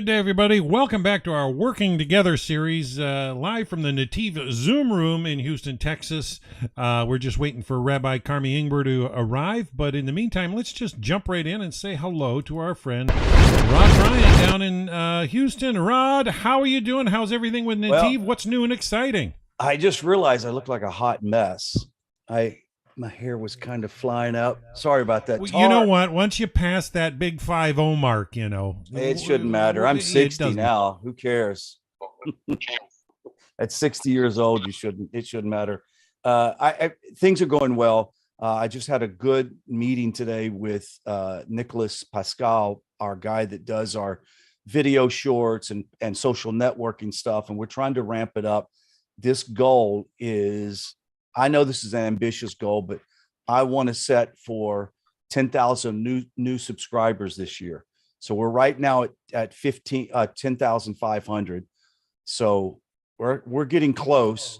good day, everybody. Welcome back to our Working Together series, live from the Netiv Zoom room in Houston, Texas. We're just waiting for Rabbi Karmi Ingber to arrive, but in the meantime, let's just jump right in and say hello to our friend Rod Ryan down in Houston. Rod, how are you doing? How's everything with Netiv? Well, What's new and exciting? I just realized I look like a hot mess. My hair was kind of flying out. Sorry about that. Well, you know Tar, what? Once you pass that big 5-0 mark, it shouldn't matter. I'm it 60 doesn't. now. Who cares? At 60 years old, it shouldn't matter. Things are going well. I just had a good meeting today with Nicholas Pascal, our guy that does our video shorts and social networking stuff, and we're trying to ramp it up. This goal is, I know this is an ambitious goal, but I want to set for 10,000 new subscribers this year. So we're right now at 10,500. So we're getting close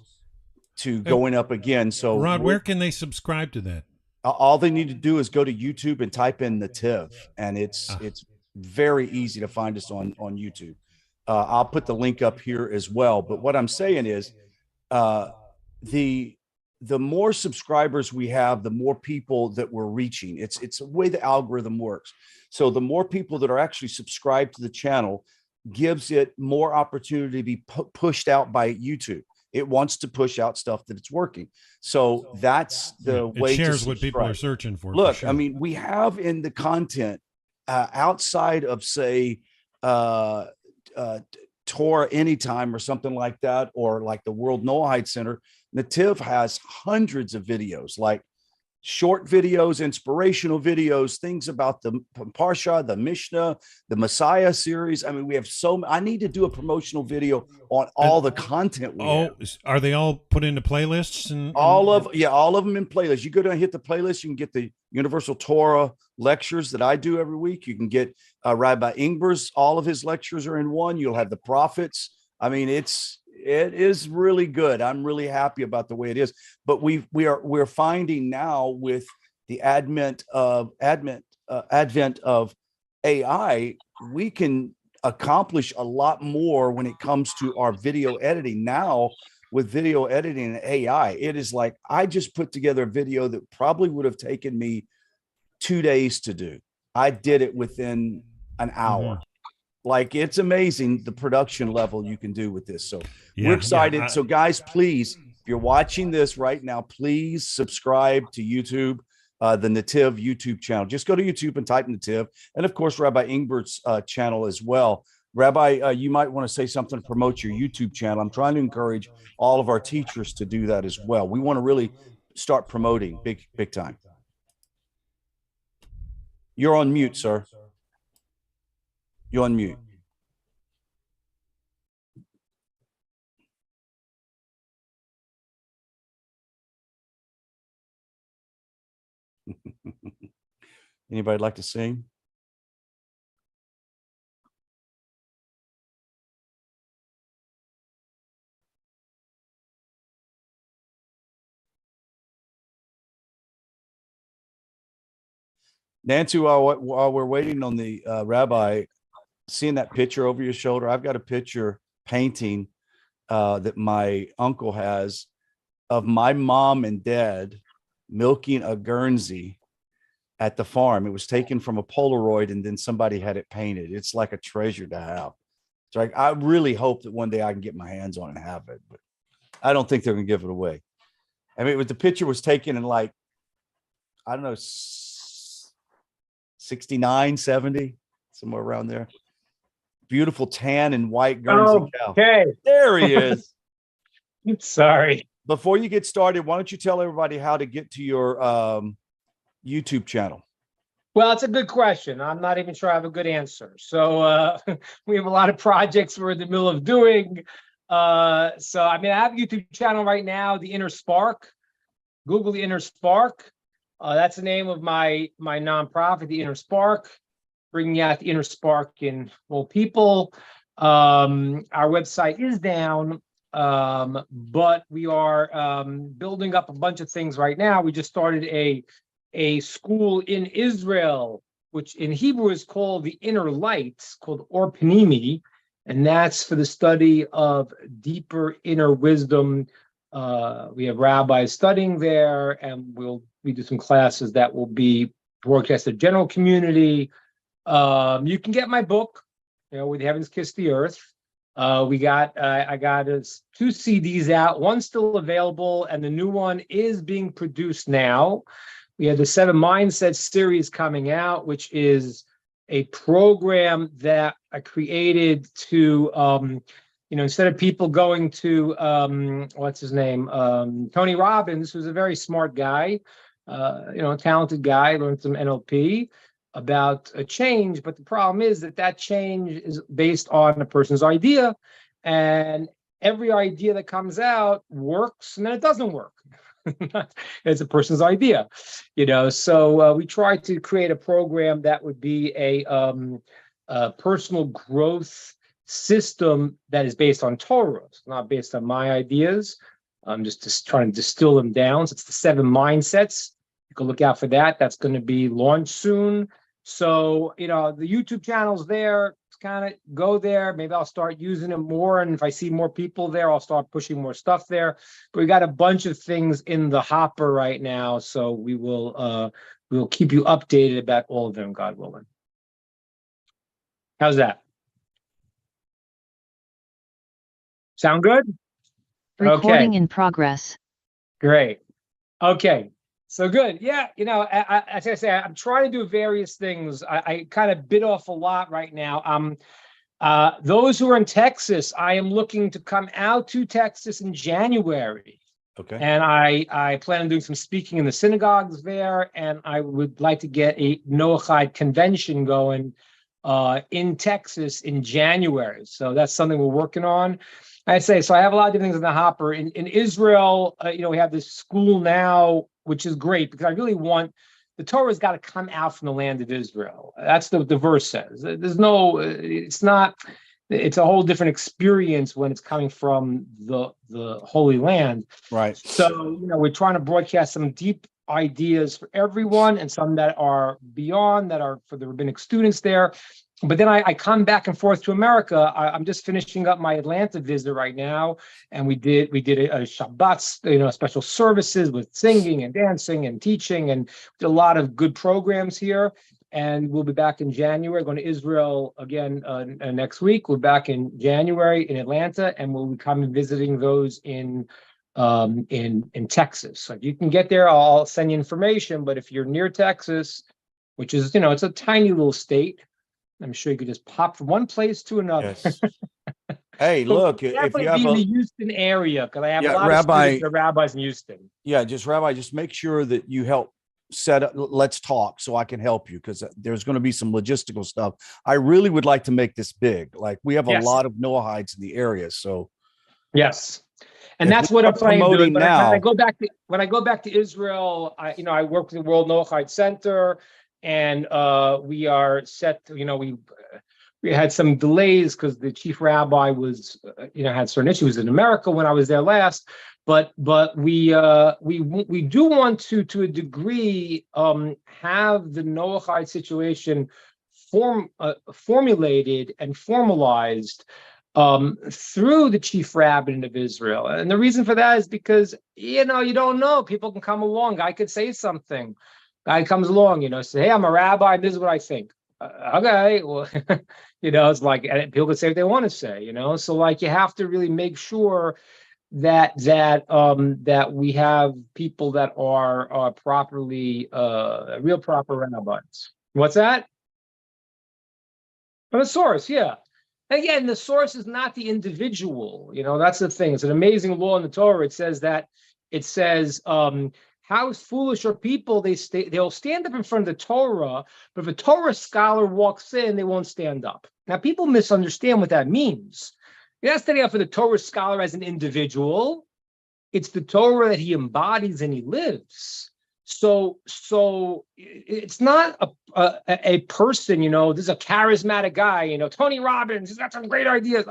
to going up again. So Rod, where can they subscribe to that? All they need to do is go to YouTube and type in Netiv, and it's very easy to find us on YouTube. I'll put the link up here as well. But what I'm saying is, the more subscribers we have, the more people that we're reaching. It's the way the algorithm works. So the more people that are actually subscribed to the channel gives it more opportunity to be pushed out by YouTube. It wants to push out stuff that it's working. So that's the way it shares to what people are searching for. Look, sure. I mean, we have in the content outside of, say, Torah Anytime or something like that, or like the World Noahide Center, Netiv has hundreds of videos, like short videos, inspirational videos, things about the Parsha, the Mishnah, the Messiah series. I mean, we have I need to do a promotional video on all the content we have. Are they all put into playlists? All of them in playlists. You go down and hit the playlist, you can get the Universal Torah lectures that I do every week. You can get Rabbi Ingber's, all of his lectures are in one. You'll have the prophets. I mean, it is really good. I'm really happy about the way it is. But we're finding now, with the advent of AI, we can accomplish a lot more when it comes to our video editing. Now, with video editing and AI, it is like, I just put together a video that probably would have taken me 2 days to do. I did it within an hour. Like, it's amazing the production level you can do with this. So we're excited. So guys, please, if you're watching this right now, please subscribe to YouTube, the Netiv YouTube channel. Just go to YouTube and type Netiv. And of course, Rabbi Ingber's channel as well. Rabbi, you might want to say something to promote your YouTube channel. I'm trying to encourage all of our teachers to do that as well. We want to really start promoting big time. You're on mute, sir. You're on mute. Anybody like to sing? Nancy, while we're waiting on the Rabbi, seeing that picture over your shoulder, I've got a picture painting that my uncle has of my mom and dad milking a Guernsey at the farm. It was taken from a Polaroid, and then somebody had it painted. It's like a treasure to have. So I really hope that one day I can get my hands on it and have it, but I don't think they're going to give it away. I mean, the picture was taken in, like, I don't know, 69, 70, somewhere around there. Beautiful tan and white Guernsey cow. Okay. There he is. Sorry. Before you get started, why don't you tell everybody how to get to your YouTube channel? Well, it's a good question. I'm not even sure I have a good answer. So we have a lot of projects we're in the middle of doing. So, I mean, I have a YouTube channel right now, The Inner Spark. Google The Inner Spark. That's the name of my nonprofit, The Inner Spark, bringing out the inner spark in all people. Our website is down, but we are building up a bunch of things right now. We just started a school in Israel which in Hebrew is called the inner light, called Or Panimi, and that's for the study of deeper inner wisdom. We have rabbis studying there, and we do some classes that will be broadcast to the general community. You can get my book, Where the Heavens Kiss the Earth. I got 2 CDs out. One's still available, and the new one is being produced now. We have the 7 Mindsets series coming out, which is a program that I created to, instead of people going to, what's his name, Tony Robbins, who's a very smart guy, talented guy, learned some NLP about a change. But the problem is that change is based on a person's idea, and every idea that comes out works, and then it doesn't work. It's a person's idea, so we try to create a program that would be a personal growth system that is based on Torah. It's not based on my ideas. I'm just trying to distill them down. So it's the 7 Mindsets. You can look out for that. That's going to be launched soon. So, the YouTube channel's there. Kind of go there. Maybe I'll start using it more. And if I see more people there, I'll start pushing more stuff there. But we got a bunch of things in the hopper right now. So we'll keep you updated about all of them, God willing. How's that? Sound good? Recording in progress. Great. Okay. So good. Yeah. As I say, I'm trying to do various things. I kind of bit off a lot right now. Those who are in Texas, I am looking to come out to Texas in January. Okay. And I plan on doing some speaking in the synagogues there. And I would like to get a Noahide convention going in Texas in January. So that's something we're working on. I'd say, so I have a lot of different things in the hopper. In Israel, we have this school now, which is great because I really want, the Torah's got to come out from the land of Israel. That's the verse says. It's a whole different experience when it's coming from the Holy Land. Right. So, we're trying to broadcast some deep ideas for everyone and some that are beyond, that are for the rabbinic students there. But then I come back and forth to America. I'm just finishing up my Atlanta visit right now, and we did a Shabbat, special services with singing and dancing and teaching, and did a lot of good programs here. And we'll be back in January. Going to Israel again next week. We're back in January in Atlanta, and we'll be coming visiting those in Texas. So if you can get there, I'll send you information. But if you're near Texas, which is it's a tiny little state. I'm sure you could just pop from one place to another. Yes. Hey, look, if you have in the Houston area, because I have a lot Rabbi, of students that are rabbis in Houston. Yeah, just make sure that you help set up. Let's talk so I can help you, because there's going to be some logistical stuff. I really would like to make this big. Like, we have a lot of Noahides in the area, so yes. And that's what I'm planning to do. Now. When I go back to Israel, I work with the World Noahide Center. And we are set. We had some delays because the chief rabbi was, had certain issues in America when I was there last. But we do want to a degree have the Noahide situation formulated and formalized through the chief rabbin of Israel. And the reason for that is because you don't know. People can come along. I could say something. Guy comes along, say, hey, I'm a rabbi, and this is what I think. Okay, well, it's like, and people can say what they want to say, So, like, you have to really make sure that we have people that are properly, real proper rabbis. What's that? From the source, yeah. Again, the source is not the individual. That's the thing. It's an amazing law in the Torah. It says. How foolish are people? They'll stand up in front of the Torah, but if a Torah scholar walks in, they won't stand up. Now, people misunderstand what that means. You're not standing up for the Torah scholar as an individual. It's the Torah that he embodies and he lives. So it's not a person, this is a charismatic guy, Tony Robbins, he's got some great ideas.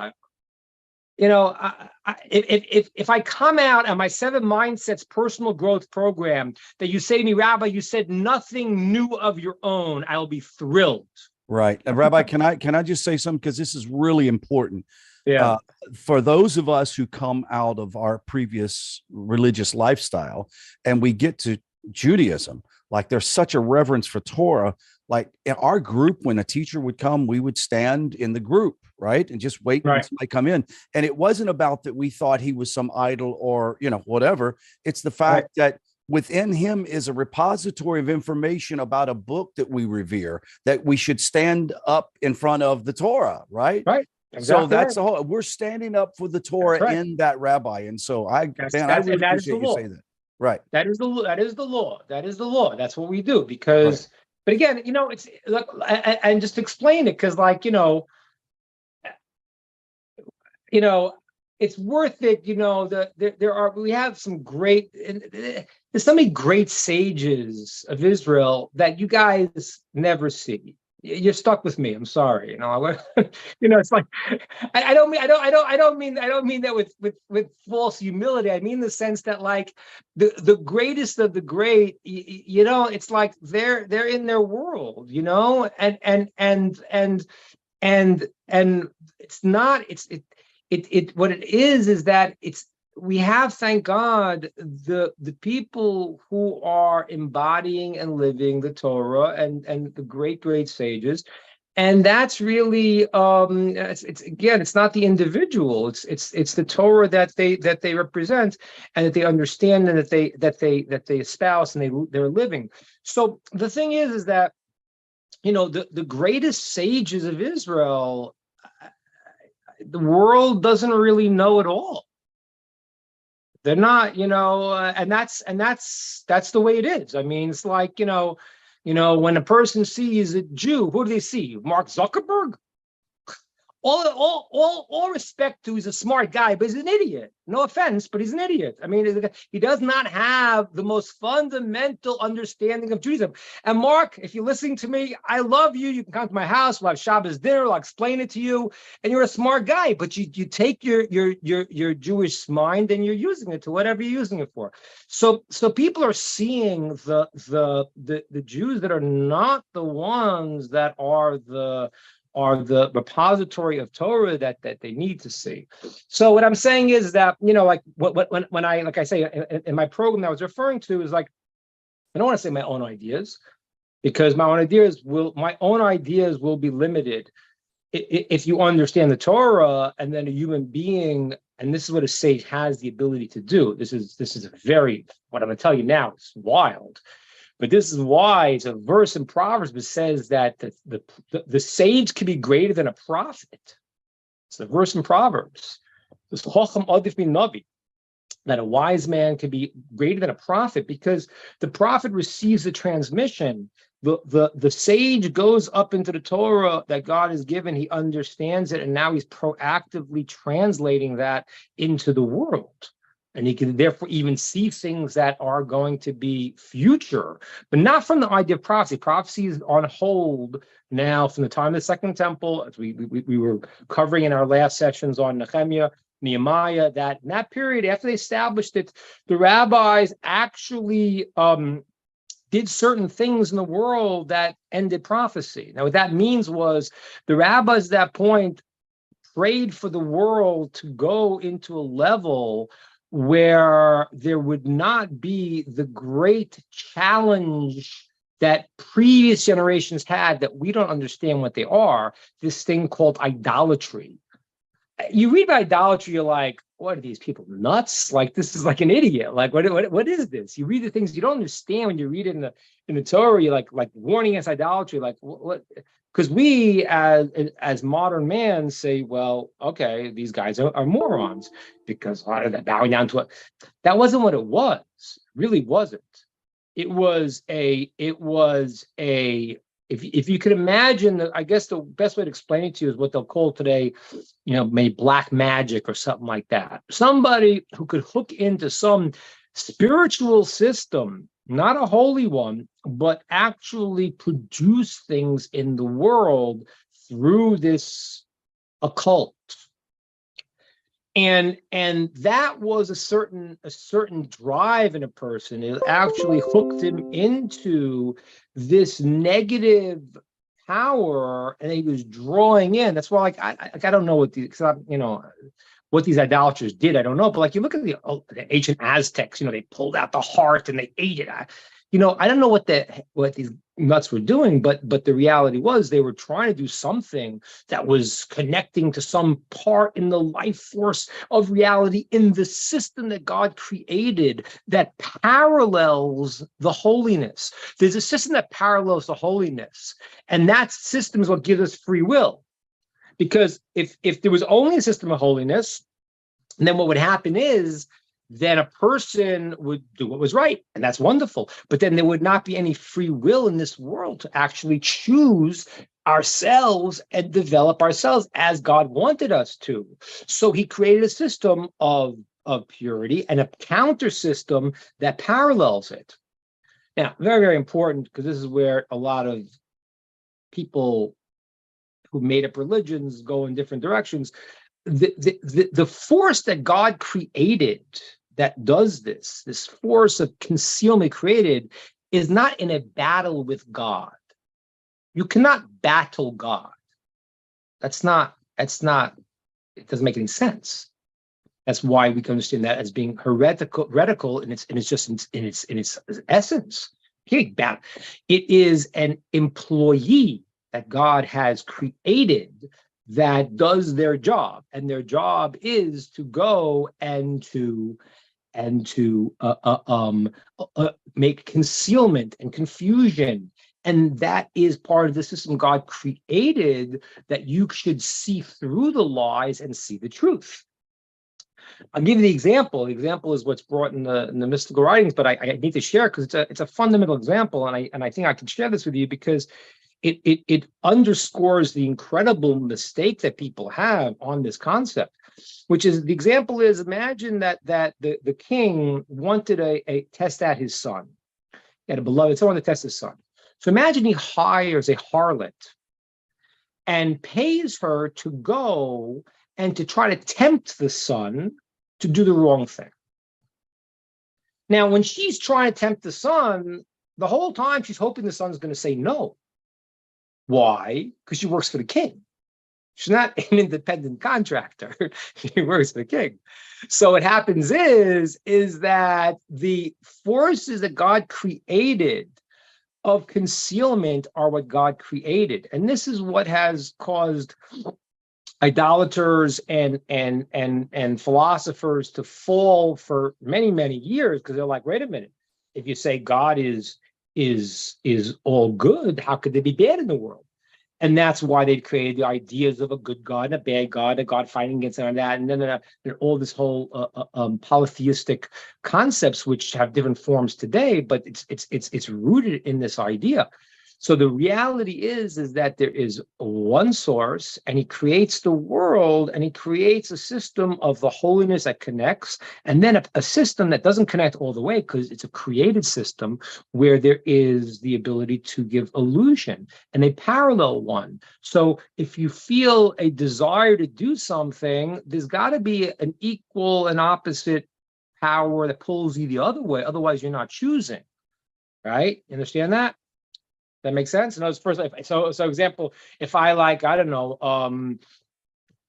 if I come out on my 7 Mindsets personal growth program that you say to me, Rabbi, you said nothing new of your own, I'll be thrilled. Right. Rabbi, can I just say something? Because this is really important. Yeah. For those of us who come out of our previous religious lifestyle and we get to Judaism, like there's such a reverence for Torah. Like in our group, when a teacher would come, we would stand in the group, right? And just wait for somebody come in. And it wasn't about that we thought he was some idol or, whatever. It's the fact that within him is a repository of information about a book that we revere, that we should stand up in front of the Torah, right? Right. Exactly. So that's the whole, we're standing up for the Torah in that rabbi. And so I really appreciate you saying that. Right. That is the law. That is the law. That's what we do because, but again, it's look, and just explain it. Cause it's worth it. We have some great, there's so many great sages of Israel that you guys never see. You're stuck with me. I'm sorry. It's like I don't mean that with false humility. I mean the sense that like the greatest of the great. It's like they're in their world. And it's not. What it is that we have, thank God, the people who are embodying and living the Torah and the great sages, and that's really it's not the individual, it's the Torah that they represent and that they understand and that they espouse and they're living. So the thing is that the greatest sages of Israel, the world doesn't really know at all. They're not, and that's the way it is. I mean, it's like, when a person sees a Jew, who do they see? Mark Zuckerberg? All respect to, he's a smart guy, but he's an idiot. No offense, but he's an idiot. I mean, he does not have the most fundamental understanding of Judaism. And Mark, if you're listening to me, I love you. You can come to my house. We'll have Shabbos dinner. I'll explain it to you. And you're a smart guy, but you take your Jewish mind and you're using it to whatever you're using it for. So people are seeing the Jews that are not the ones that are the repository of Torah that they need to see. So what I'm saying is that, when I, like I say, in my program that I was referring to is like, I don't want to say my own ideas, because my own ideas will be limited if you understand the Torah and then a human being, and this is what a sage has the ability to do. This is what I'm going to tell you now, it's wild. But this is why it's a verse in Proverbs that says that the sage can be greater than a prophet. It's a verse in Proverbs. This Chocham Adif Min Navi, that a wise man can be greater than a prophet, because the prophet receives the transmission. The sage goes up into the Torah that God has given. He understands it, and now he's proactively translating that into the world. And he can therefore even see things that are going to be future, but not from the idea of prophecy. Prophecy is on hold now from the time of the Second Temple, as we were covering in our last sessions on Nehemiah, that in that period, after they established it, the rabbis actually did certain things in the world that ended prophecy. Now, what that means was the rabbis at that point prayed for the world to go into a level where there would not be the great challenge that previous generations had that we don't understand what they are, this thing called idolatry. You read about idolatry, you're like, what are these people, nuts? Like, this is like an idiot. Like, what is this? You read the things you don't understand when you read it in the Torah, you're like warning against idolatry, like what? Because we, as modern man, say, well, okay, these guys are morons because they're bowing down to it. That wasn't what it was. It really wasn't. It was a. If you could imagine, I guess the best way to explain it to you is what they'll call today, maybe black magic or something like that. Somebody who could hook into some spiritual system, not a holy one, but actually produce things in the world through this occult. And that was a certain drive in a person. It actually hooked him into this negative power, and he was drawing in. That's why, like, I don't know what these, what these idolaters did. I don't know, but like, you look at the ancient Aztecs. They pulled out the heart and they ate it. I don't know what these nuts were doing, but the reality was they were trying to do something that was connecting to some part in the life force of reality in the system that God created that parallels the holiness. There's a system that parallels the holiness, and that system is what gives us free will. Because if there was only a system of holiness, then what would happen is then a person would do what was right, and that's wonderful. But then there would not be any free will in this world to actually choose ourselves and develop ourselves as God wanted us to. So he created a system of purity and a counter system that parallels it. Now, very, very important, because this is where a lot of people who made up religions go in different directions. The force that God created that does this force of concealment created, is not in a battle with God. You cannot battle God. It doesn't make any sense. That's why we can understand that as being heretical in its essence. It is an employee that God has created that does their job, and their job is to go and to make concealment and confusion. And that is part of the system God created, that you should see through the lies and see the truth. I'll give you the example. The example is what's brought in the mystical writings, but I need to share because it's a fundamental example, and I think I can share this with you because it underscores the incredible mistake that people have on this concept. Which is, the example is, imagine that the king wanted a test at his son. He had a beloved, someone to test his son. So imagine he hires a harlot and pays her to go and to try to tempt the son to do the wrong thing. Now, when she's trying to tempt the son, the whole time she's hoping the son's going to say no. Why? Because she works for the king. She's not an independent contractor. She works for the king. So what happens is that the forces that God created of concealment are what God created. And this is what has caused idolaters and philosophers to fall for many, many years, because they're like, wait a minute, if you say God is all good, how could there be bad in the world? And that's why they created the ideas of a good God and a bad God, a God fighting against them and that, and then all this whole polytheistic concepts, which have different forms today, but it's rooted in this idea. So the reality is that there is one source, and he creates the world, and he creates a system of the holiness that connects, and then a system that doesn't connect all the way, because it's a created system where there is the ability to give illusion and a parallel one. So if you feel a desire to do something, there's got to be an equal and opposite power that pulls you the other way. Otherwise, you're not choosing, right? You understand that? That makes sense. And so example, if I like, I don't know,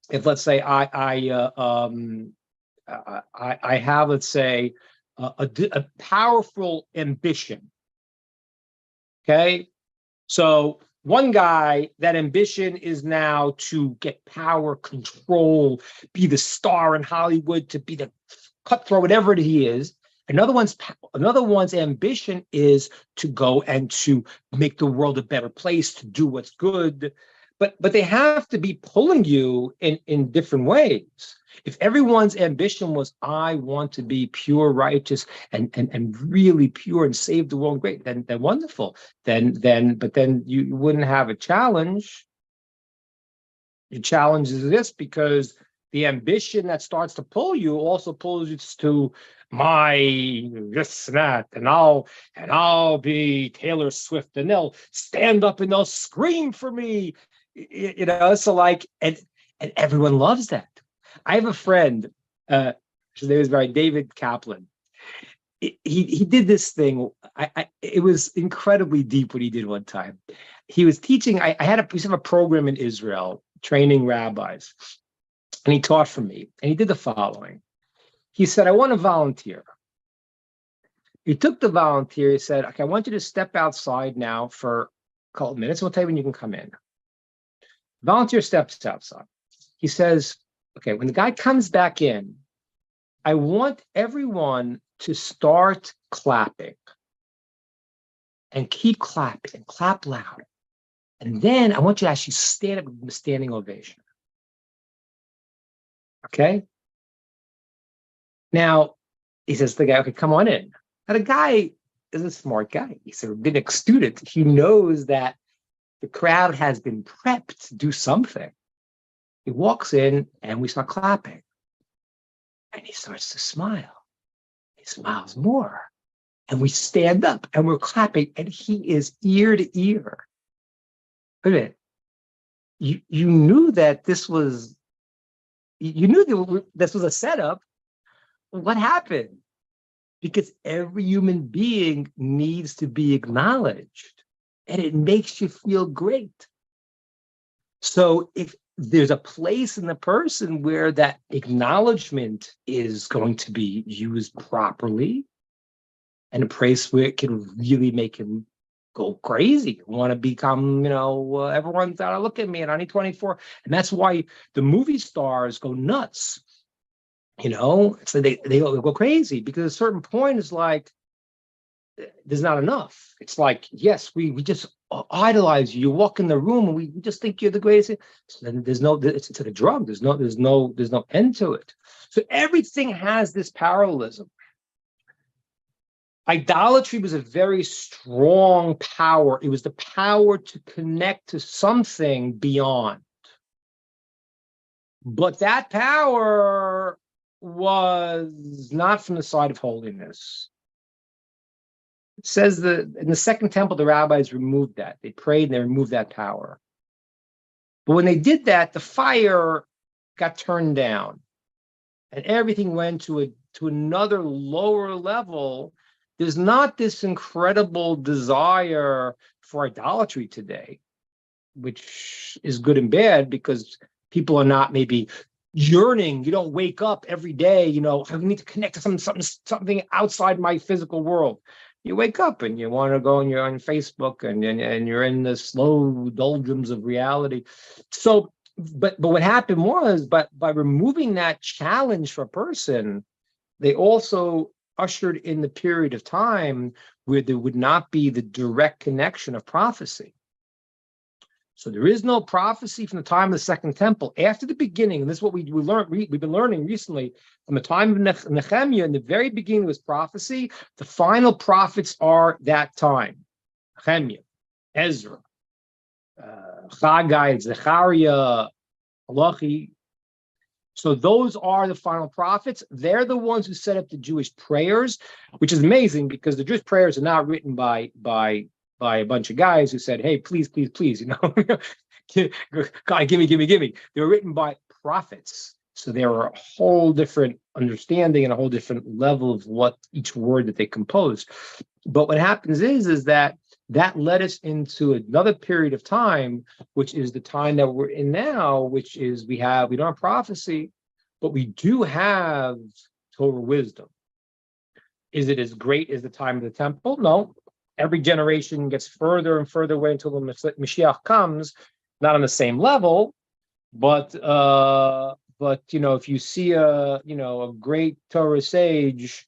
if let's say I have, let's say, a powerful ambition. Okay, so one guy, that ambition is now to get power, control, be the star in Hollywood, to be the cutthroat, whatever he is. Another one's ambition is to go and to make the world a better place, to do what's good. But they have to be pulling you in different ways. If everyone's ambition was, I want to be pure, righteous, and really pure and save the world, great, then wonderful. But then you wouldn't have a challenge. Your challenge is this, because the ambition that starts to pull you also pulls you to my this and that, and I'll be Taylor Swift, and they'll stand up and they'll scream for me, so like, and everyone loves that. I have a friend His name is David Kaplan. He did this thing. It was incredibly deep what he did one time. He was teaching. I used to have a program in Israel training rabbis, and he taught for me. And he did the following. He said, "I want to volunteer." He took the volunteer. He said, "Okay, I want you to step outside now for a couple of minutes. We'll tell you when you can come in." Volunteer steps outside. He says, "Okay, when the guy comes back in, I want everyone to start clapping and keep clapping and clap loud. And then I want you to actually stand up with a standing ovation." Okay? Now, he says to the guy, "Okay, come on in." Now, the guy is a smart guy. He's a rabbinic student. He knows that the crowd has been prepped to do something. He walks in and we start clapping. And he starts to smile. He smiles more. And we stand up and we're clapping, and he is ear to ear. Wait a minute. You knew that this was, you knew that this was a setup. What happened? Because every human being needs to be acknowledged, and it makes you feel great. So if there's a place in the person where that acknowledgement is going to be used properly, and a place where it can really make him go crazy, want to become, everyone's got to look at me and I need 24. And that's why the movie stars go nuts. So they go crazy, because at a certain point it's like, there's not enough. It's like, yes, we just idolize you. You walk in the room and we just think you're the greatest. So then it's like a drug. There's no end to it. So everything has this parallelism. Idolatry was a very strong power. It was the power to connect to something beyond. But that power was not from the side of holiness. It says that in the Second Temple, the rabbis removed that. They prayed and they removed that power. But when they did that, the fire got turned down, and everything went to another lower level. There's not this incredible desire for idolatry today, which is good and bad, because people are not maybe yearning. You don't wake up every day, I need to connect to something outside my physical world. You wake up and you want to go and you're on Facebook and you're in the slow doldrums of reality. So, but what happened was, by removing that challenge for a person, they also ushered in the period of time where there would not be the direct connection of prophecy. So there is no prophecy from the time of the Second Temple. After the beginning, and this is what we learned. We've been learning recently, from the time of Nehemiah, in the very beginning was prophecy. The final prophets are that time: Nehemiah, Ezra, Haggai, Zechariah, Malachi. So those are the final prophets. They're the ones who set up the Jewish prayers, which is amazing, because the Jewish prayers are not written by a bunch of guys who said, "Hey, please, please, please, God, give me." They were written by prophets. So there are a whole different understanding and a whole different level of what each word that they composed. But what happens is that led us into another period of time, which is the time that we're in now, which is we don't have prophecy, but we do have Torah wisdom. Is it as great as the time of the temple? No. Every generation gets further and further away until the Mashiach comes, not on the same level, but if you see a great Torah sage,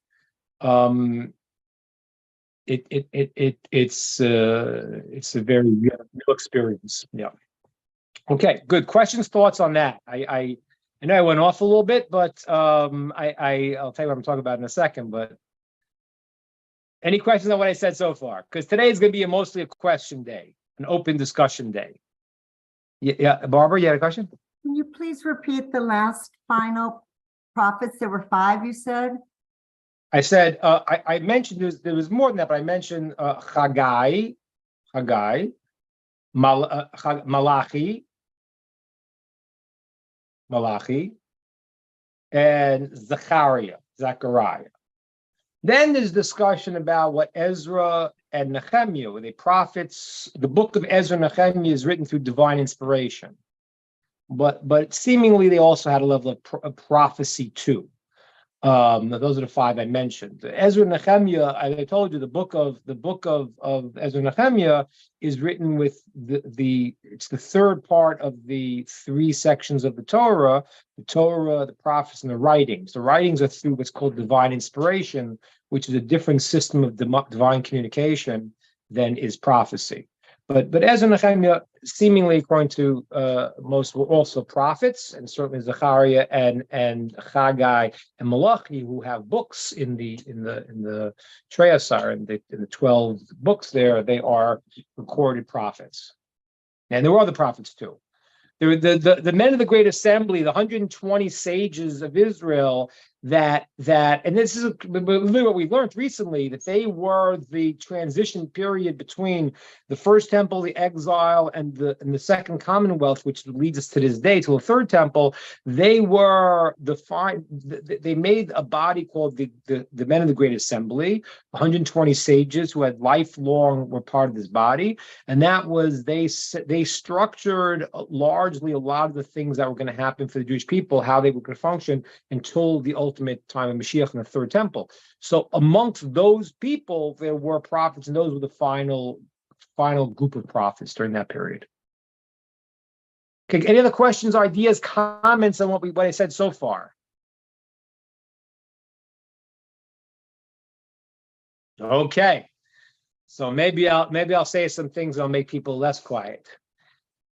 it's a very real experience. Yeah. Okay. Good questions, thoughts on that. I know I went off a little bit, but I'll tell you what I'm talking about in a second. But any questions on what I said so far? Because today is going to be mostly a question day, an open discussion day. Yeah, Barbara, you had a question? Can you please repeat the last final prophets? There were 5, you said? I said, I mentioned there was more than that, but I mentioned Haggai, Malachi, and Zechariah. Then there's discussion about what Ezra and Nehemiah were. They prophets. The book of Ezra and Nehemiah is written through divine inspiration, but seemingly they also had a level of prophecy too. Those are the five I mentioned. Ezra and Nehemiah, I told you, the book of Ezra and Nehemiah is written with it's the third part of the three sections of the Torah, the prophets, and the writings. The writings are through what's called divine inspiration, which is a different system of divine communication than is prophecy. But Ezra and Nehemiah, seemingly according to most, were also prophets, and certainly Zechariah and Haggai and Malachi, who have books in the Treasar, in the 12 books there, they are recorded prophets. And there were other prophets too. There were the men of the Great Assembly, the 120 sages of Israel, that and this is really what we learned recently, that they were the transition period between the first temple, the exile, and the second commonwealth, which leads us to this day to the third temple. They were they made a body called the men of the Great Assembly, 120 sages who had lifelong were part of this body, and that was they structured largely a lot of the things that were going to happen for the Jewish people, how they were going to function until the ultimate time of Mashiach in the third temple. So amongst those people, there were prophets, and those were the final group of prophets during that period. Okay, any other questions, ideas, comments on what I said so far? Okay, so maybe I'll say some things that'll make people less quiet.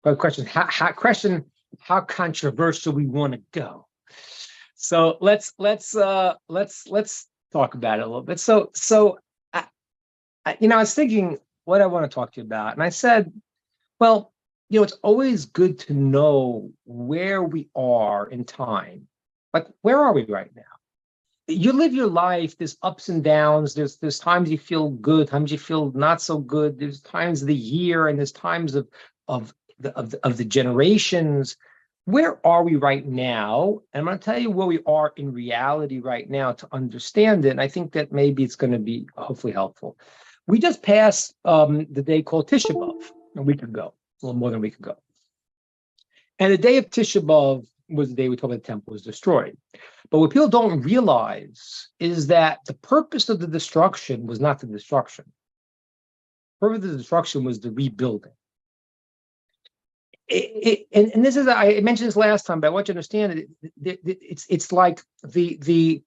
But question, how controversial we want to go? So let's talk about it a little bit. So I was thinking what I want to talk to you about, and I said, well, it's always good to know where we are in time. Like, where are we right now? You live your life. There's ups and downs. There's times you feel good, times you feel not so good. There's times of the year, and there's times of the generations. Where are we right now? And I'm going to tell you where we are in reality right now to understand it. And I think that maybe it's going to be hopefully helpful. We just passed the day called Tisha B'Av a week ago, a little more than a week ago. And the day of Tisha B'Av was the day we told the temple was destroyed. But what people don't realize is that the purpose of the destruction was not the destruction. The purpose of the destruction was the rebuilding. And this is, I mentioned this last time, but I want you to understand it's like the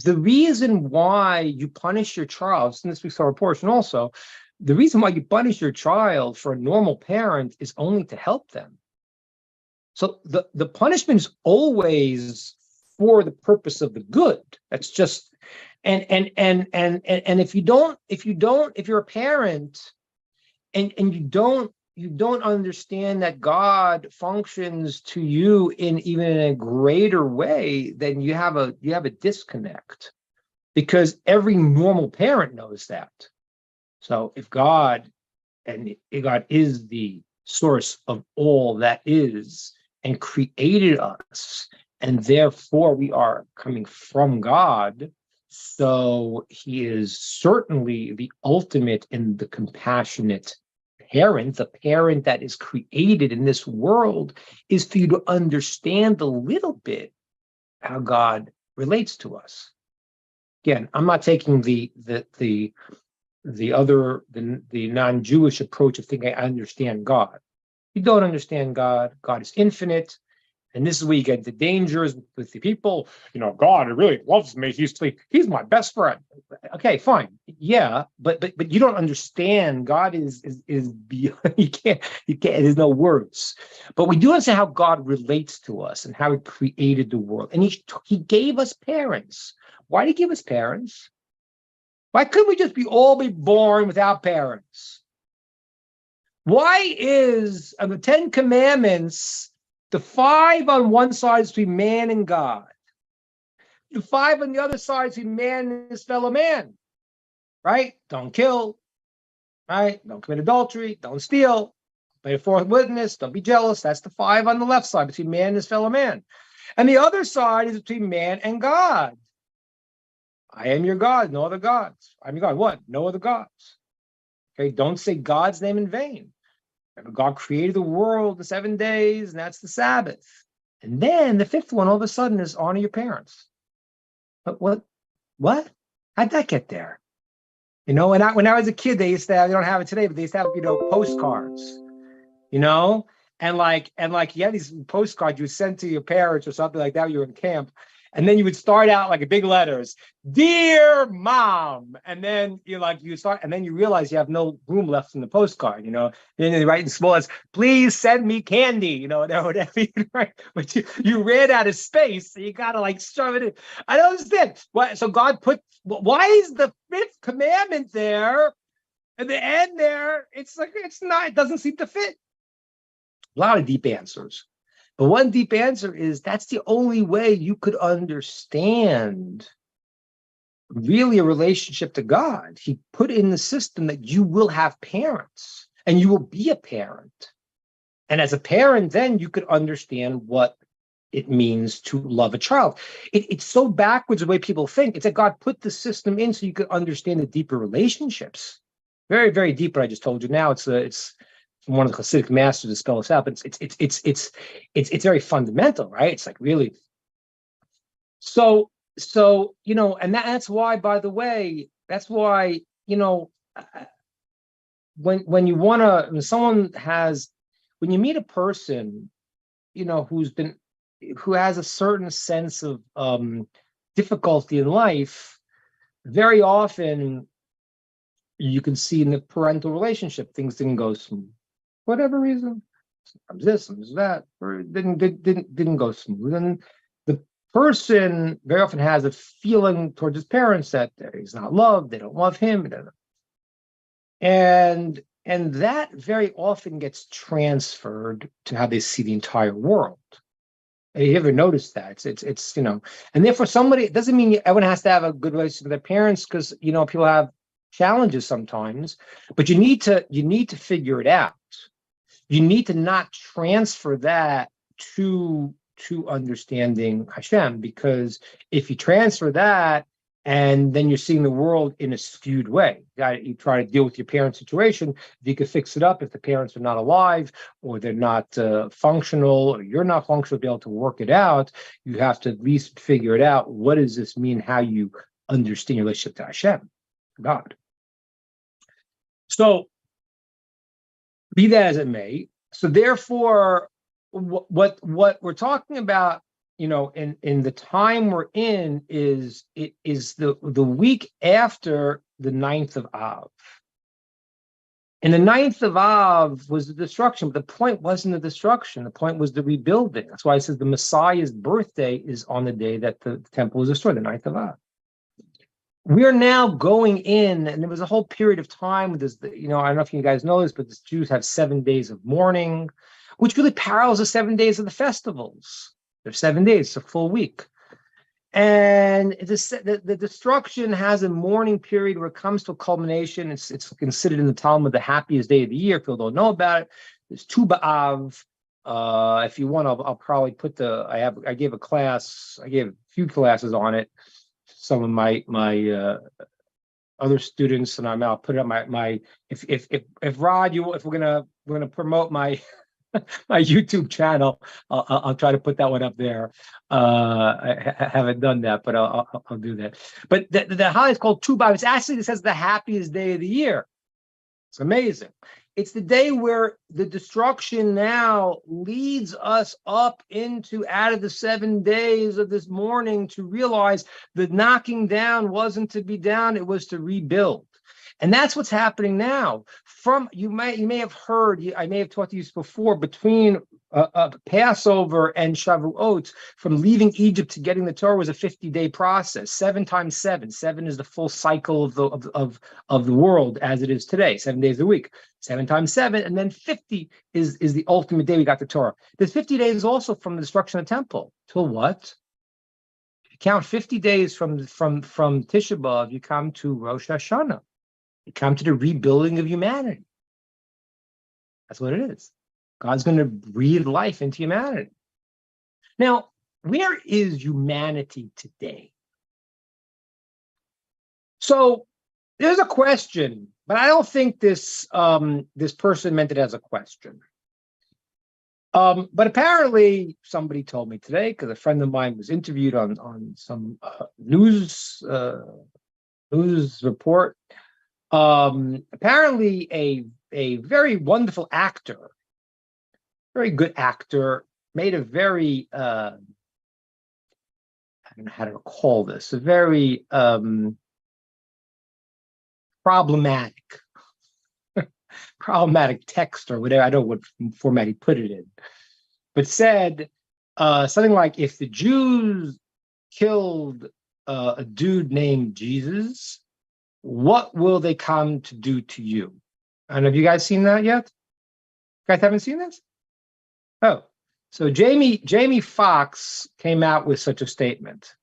reason why you punish your child, in this week's our portion also, the reason why you punish your child for a normal parent is only to help them. So the punishment is always for the purpose of the good. That's just and if you're a parent and you don't understand that God functions to you in a greater way, then you have a disconnect, because every normal parent knows that. So if God is the source of all that is and created us, and therefore we are coming from God, so he is certainly the ultimate in the compassionate parent. The parent that is created in this world is for you to understand a little bit how God relates to us. Again, I'm not taking the non-Jewish approach of thinking I understand God. You don't understand God. God is infinite. And this is where you get the dangers with the people. God really loves me. He's my best friend. Okay, fine. Yeah, but you don't understand. God is beyond, you can't, there's no words. But we do understand how God relates to us and how he created the world. And he gave us parents. Why did he give us parents? Why couldn't we just all be born without parents? Why is of the 10 Commandments, the 5 on one side is between man and God, the 5 on the other side is between man and his fellow man, right? Don't kill, right? Don't commit adultery, don't steal, bear false witness, don't be jealous. That's the 5 on the left side between man and his fellow man. And the other side is between man and God. I am your God, no other gods. I'm your God. What? No other gods. Okay, don't say God's name in vain. Remember, God created the world in 7 days, and that's the Sabbath. And then the fifth one, all of a sudden, is honor your parents. But what? How'd that get there? You know, when I was a kid, they used to have, they don't have it today, but they used to have, postcards, and you had these postcards you would send to your parents or something like that when you were in camp. And then you would start out like big letters, dear mom. And then and then you realize you have no room left in the postcard, Then you write in small letters, please send me candy, whatever you write. But you ran out of space, so you gotta shove it in. I don't understand. So God why is the fifth commandment there at the end there? It doesn't seem to fit. A lot of deep answers. But one deep answer is that's the only way you could understand really a relationship to God. He put in the system that you will have parents and you will be a parent. And as a parent, then you could understand what it means to love a child. It's so backwards the way people think. It's that God put the system in so you could understand the deeper relationships. Very, very deep, what I just told you. Now it's one of the Hasidic masters to spell this out, but it's very fundamental, right? It's really so and that's why, by the way, that's why when you want to, when you meet a person who has a certain sense of difficulty in life, very often you can see in the parental relationship things didn't go smooth. Whatever reason, sometimes this, sometimes that, or it didn't go smooth. And the person very often has a feeling towards his parents that he's not loved, they don't love him, and that very often gets transferred to how they see the entire world. Have you ever noticed that? It's and therefore it doesn't mean everyone has to have a good relationship with their parents, because people have challenges sometimes, but you need to figure it out. You need to not transfer that to understanding Hashem, because if you transfer that and then you're seeing the world in a skewed way, you try to deal with your parents' situation. If you could fix it up, if the parents are not alive or they're not functional, or you're not functional to be able to work it out, you have to at least figure it out. What does this mean? How you understand your relationship to Hashem, God. So, be that as it may, so therefore, what we're talking about, in the time we're in is the week after the 9th of Av. And the 9th of Av was the destruction, but the point wasn't the destruction. The point was the rebuilding. That's why it says the Messiah's birthday is on the day that the temple was destroyed, the 9th of Av. We're now going in, and there was a whole period of time with this, I don't know if you guys know this, but the Jews have 7 days of mourning, which really parallels the 7 days of the festivals. They're 7 days, it's a full week. And the destruction has a mourning period where it comes to a culmination. It's considered in the Talmud the happiest day of the year. People don't know about it. There's Tu B'Av. If you want, I'll probably put I gave a few classes on it. Some of my other students, and I'll put it on my if Rod, if we're gonna promote my my YouTube channel, I'll try to put that one up there. I haven't done that, but I'll do that. But the holiday is called Tu B'Av. It's actually, it says the happiest day of the year. It's amazing. It's the day where the destruction now leads us up out of the 7 days of this mourning, to realize that knocking down wasn't to be down, it was to rebuild. And that's what's happening now. You may have heard, I may have taught you this before, between Passover and Shavuot, from leaving Egypt to getting the Torah was a 50-day process. 7 times 7. 7 is the full cycle of the world as it is today. 7 days a week. 7 times 7, and then 50 is the ultimate day we got the Torah. There's 50 days also from the destruction of the temple till what? If you count 50 days from Tisha B'Av, you come to Rosh Hashanah. You come to the rebuilding of humanity. That's what it is. God's going to breathe life into humanity. Now, where is humanity today? So there's a question, but I don't think this this person meant it as a question. But apparently somebody told me today, because a friend of mine was interviewed on some news report. Apparently a very wonderful actor, very good actor, made a very I don't know how to call this, a very problematic text or whatever. I don't know what format he put it in, but said something like, if the Jews killed a dude named Jesus, what will they come to do to you? And have you guys seen that yet? You guys haven't seen this? Oh, so Jamie Foxx came out with such a statement.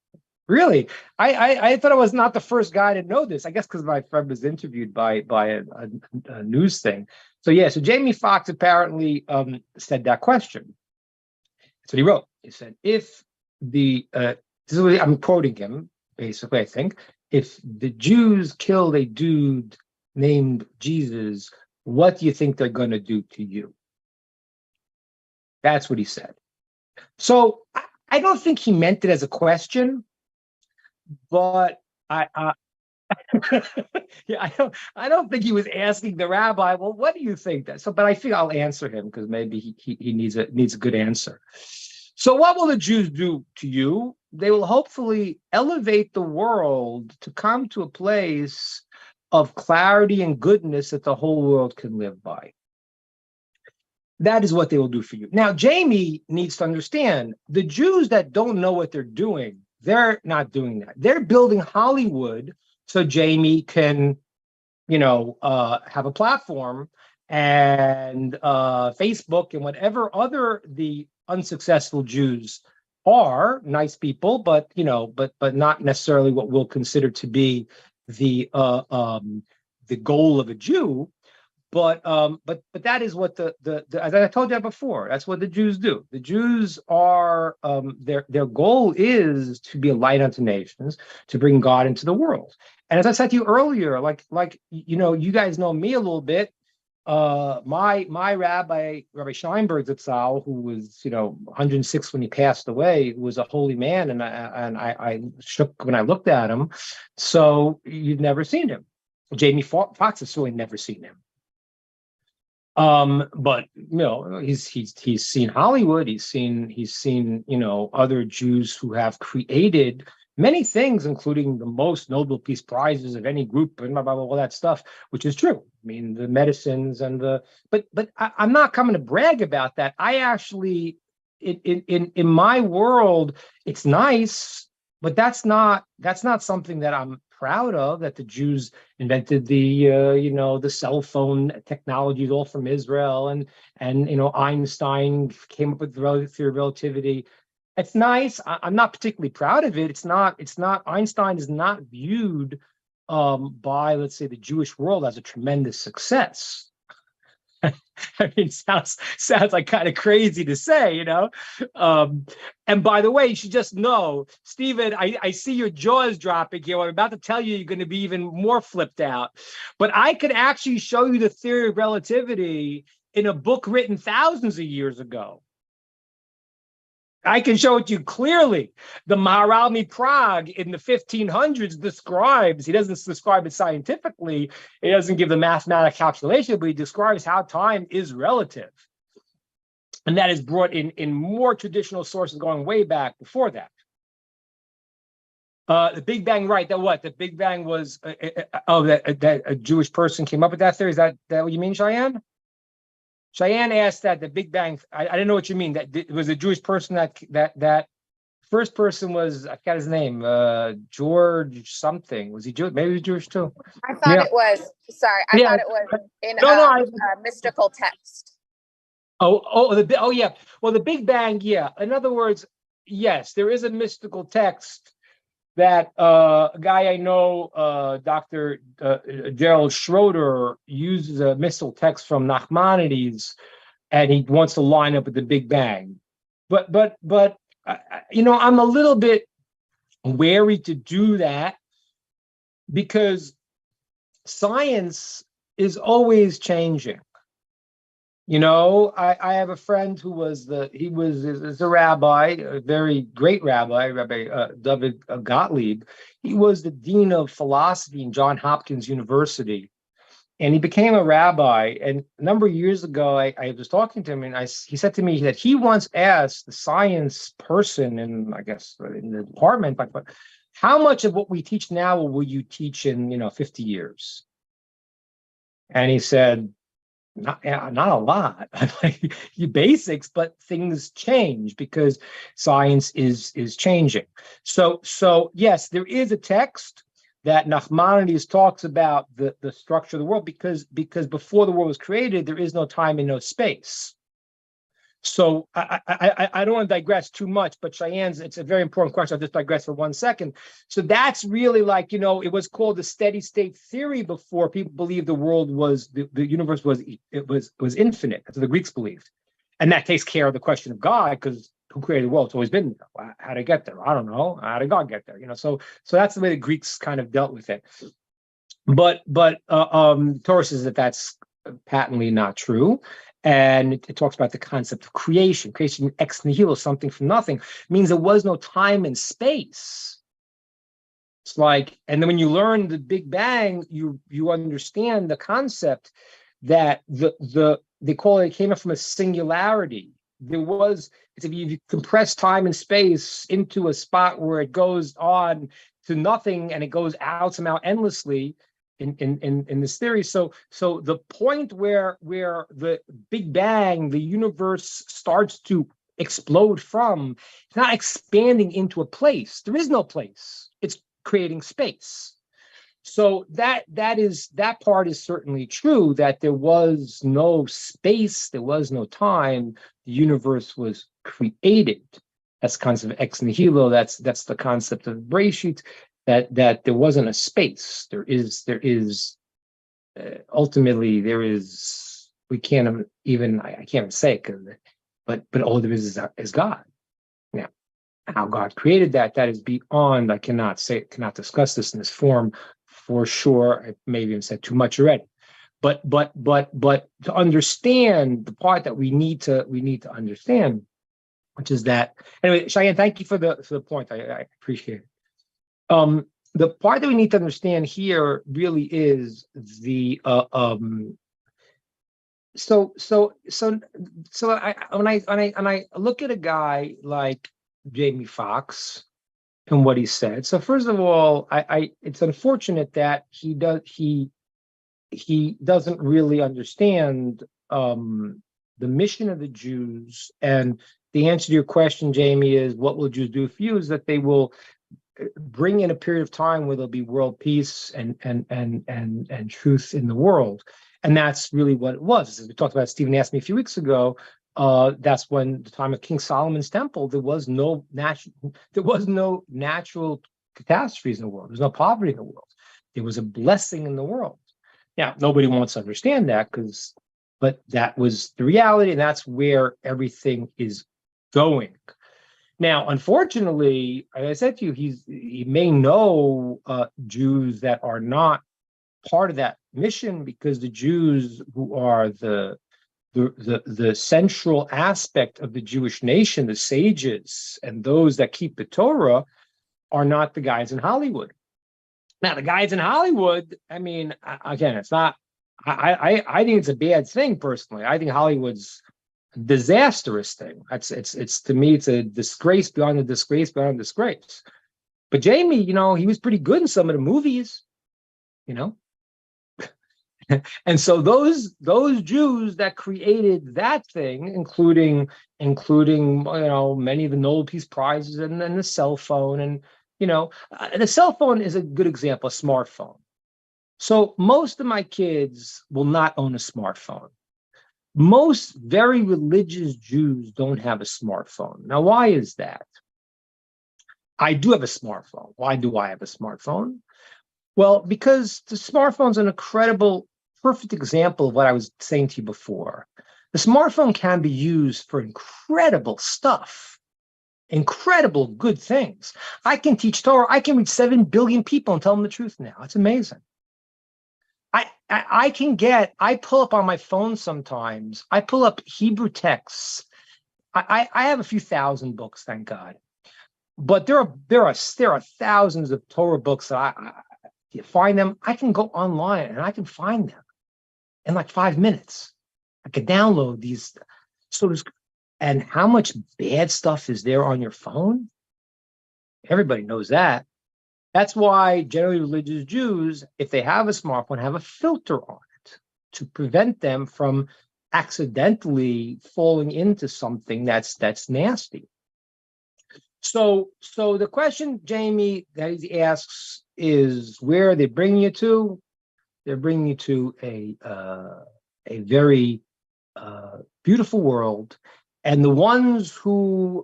Really? I thought I was not the first guy to know this. I guess because my friend was interviewed by a news thing. So yeah, so Jamie Foxx apparently said that question. That's what he wrote. He said, if the this is what I'm quoting him, basically, I think, if the Jews killed a dude named Jesus, what do you think they're going to do to you? That's what he said. So I don't think he meant it as a question, but yeah, I don't think he was asking the rabbi, well, what do you think that? So, but I think I'll answer him because maybe he needs a good answer. So what will the Jews do to you? They will hopefully elevate the world to come to a place of clarity and goodness that the whole world can live by. That is what they will do for you. Now, Jamie needs to understand, the Jews that don't know what they're doing, they're not doing that. They're building Hollywood so Jamie can, have a platform, and Facebook and whatever other the unsuccessful Jews are, nice people, but not necessarily what we'll consider to be the goal of a Jew. But that is what the as I told you before, that's what the Jews do. The Jews are their goal is to be a light unto nations, to bring God into the world. And as I said to you earlier, you guys know me a little bit. My Rabbi Steinberg Zatzal, who was 106 when he passed away, was a holy man, and I shook when I looked at him. So you've never seen him. Jamie Foxx has certainly never seen him. But he's seen Hollywood. He's seen other Jews who have created many things, including the most Nobel Peace Prizes of any group, and all that stuff, which is true. I mean, the medicines and but I'm not coming to brag about that. I actually, in my world, it's nice, but that's not something that I'm proud of, that the Jews invented the cell phone technology, all from Israel, and Einstein came up with the theory of relativity. It's nice. I'm not particularly proud of it. It's not Einstein is not viewed by, let's say, the Jewish world as a tremendous success. I mean, sounds like kind of crazy to say, And by the way, you should just know, Stephen, I see your jaws dropping here. I'm about to tell you, you're going to be even more flipped out. But I could actually show you the theory of relativity in a book written thousands of years ago. I can show it to you clearly. The Maharal Prague in the 1500s describes, he doesn't describe it scientifically, he doesn't give the mathematical calculation, but he describes how time is relative. And that is brought in more traditional sources going way back before that. The Big Bang, right, that what? The Big Bang was, that a Jewish person came up with that theory? Is that what you mean, Cheyenne? Cheyenne asked that the Big Bang, I didn't know what you mean, that it was a Jewish person that first person was, I forgot his name, George something. Was he Jewish? Maybe he was Jewish too. I thought it was, sorry, I thought it was in a mystical text. Yeah. Well, the Big Bang, yeah. In other words, yes, there is a mystical text that a guy I know, Dr. Gerald Schroeder, uses a mystical text from Nachmanides, and he wants to line up with the Big Bang. But I'm a little bit wary to do that because science is always changing. I have a friend who is a rabbi, a very great rabbi, Rabbi David Gottlieb. He was the dean of philosophy in Johns Hopkins University, and he became a rabbi. And a number of years ago, I was talking to him, and he said to me that he once asked the science person, in the department, but how much of what we teach now will you teach in 50 years? And he said, not a lot, like basics, but things change because science is changing. So yes, there is a text that Nachmanides talks about the structure of the world because before the world was created, there is no time and no space. So I don't want to digress too much, but Cheyenne's, it's a very important question. I'll just digress for 1 second. So that's really like, it was called the steady state theory before. People believed the world was, the universe was infinite. That's what the Greeks believed. And that takes care of the question of God, because who created the world? It's always been there. How did it get there? I don't know. How did God get there? So that's the way the Greeks kind of dealt with it. But Torah says that that's patently not true. And it talks about the concept of creation. Creation ex nihilo, something from nothing, means there was no time and space. It's like, and then when you learn the Big Bang, you understand the concept that they call it came from a singularity. If you compress time and space into a spot where it goes on to nothing and it goes out somehow endlessly, in this theory. So the point where the Big Bang, the universe starts to explode from, it's not expanding into a place. There is no place. It's creating space. So that part is certainly true, that there was no space, there was no time. The universe was created. That's the concept of ex nihilo. That's the concept of Bereshit. That there wasn't a space. There is ultimately there is. We can't even. I can't even say it, but all there is God. Now, how God created that is beyond. I cannot discuss this in this form for sure. I maybe even said too much already. But to understand the part that we need to understand, which is that anyway. Cheyenne, thank you for the point. I appreciate it. The part that we need to understand here really is the when I look at a guy like Jamie Foxx and what he said. So first of all, it's unfortunate that he doesn't really understand the mission of the Jews. And the answer to your question, Jamie, is what will Jews do for you? Is that they will bring in a period of time where there'll be world peace and truth in the world. And that's really what it was. As we talked about, Stephen asked me a few weeks ago, that's when the time of King Solomon's temple, there was no natural catastrophes in the world. There's no poverty in the world. There was a blessing in the world. Now, nobody wants to understand that, but that was the reality, and that's where everything is going. Now, unfortunately, as I said to you, he may know Jews that are not part of that mission, because the Jews who are the central aspect of the Jewish nation, the sages and those that keep the Torah, are not the guys in Hollywood. Now, the guys in Hollywood, I mean, again, it's not. I think it's a bad thing personally. I think Hollywood's disastrous thing. It's to me, it's a disgrace beyond a disgrace beyond a disgrace. But Jamie, he was pretty good in some of the movies, and so those Jews that created that thing, including many of the Nobel Peace Prizes and the cell phone, and the cell phone is a good example, a smartphone. So most of my kids will not own a smartphone. Most very religious Jews don't have a smartphone. Now, why is that? I do have a smartphone. Why do I have a smartphone? Well, because the smartphone's an incredible, perfect example of what I was saying to you before. The smartphone can be used for incredible stuff. incredible good things. I can teach Torah. I can reach 7 billion people and tell them the truth now. It's amazing. I pull up on my phone sometimes. I pull up Hebrew texts. I have a few thousand books, thank God. But there are thousands of Torah books that you find them. I can go online and I can find them in like 5 minutes. I can download these. And how much bad stuff is there on your phone? Everybody knows that. That's why generally religious Jews, if they have a smartphone, have a filter on it to prevent them from accidentally falling into something that's nasty. So the question, Jamie, that he asks is, where are they bringing you to? They're bringing you to a very beautiful world. And the ones who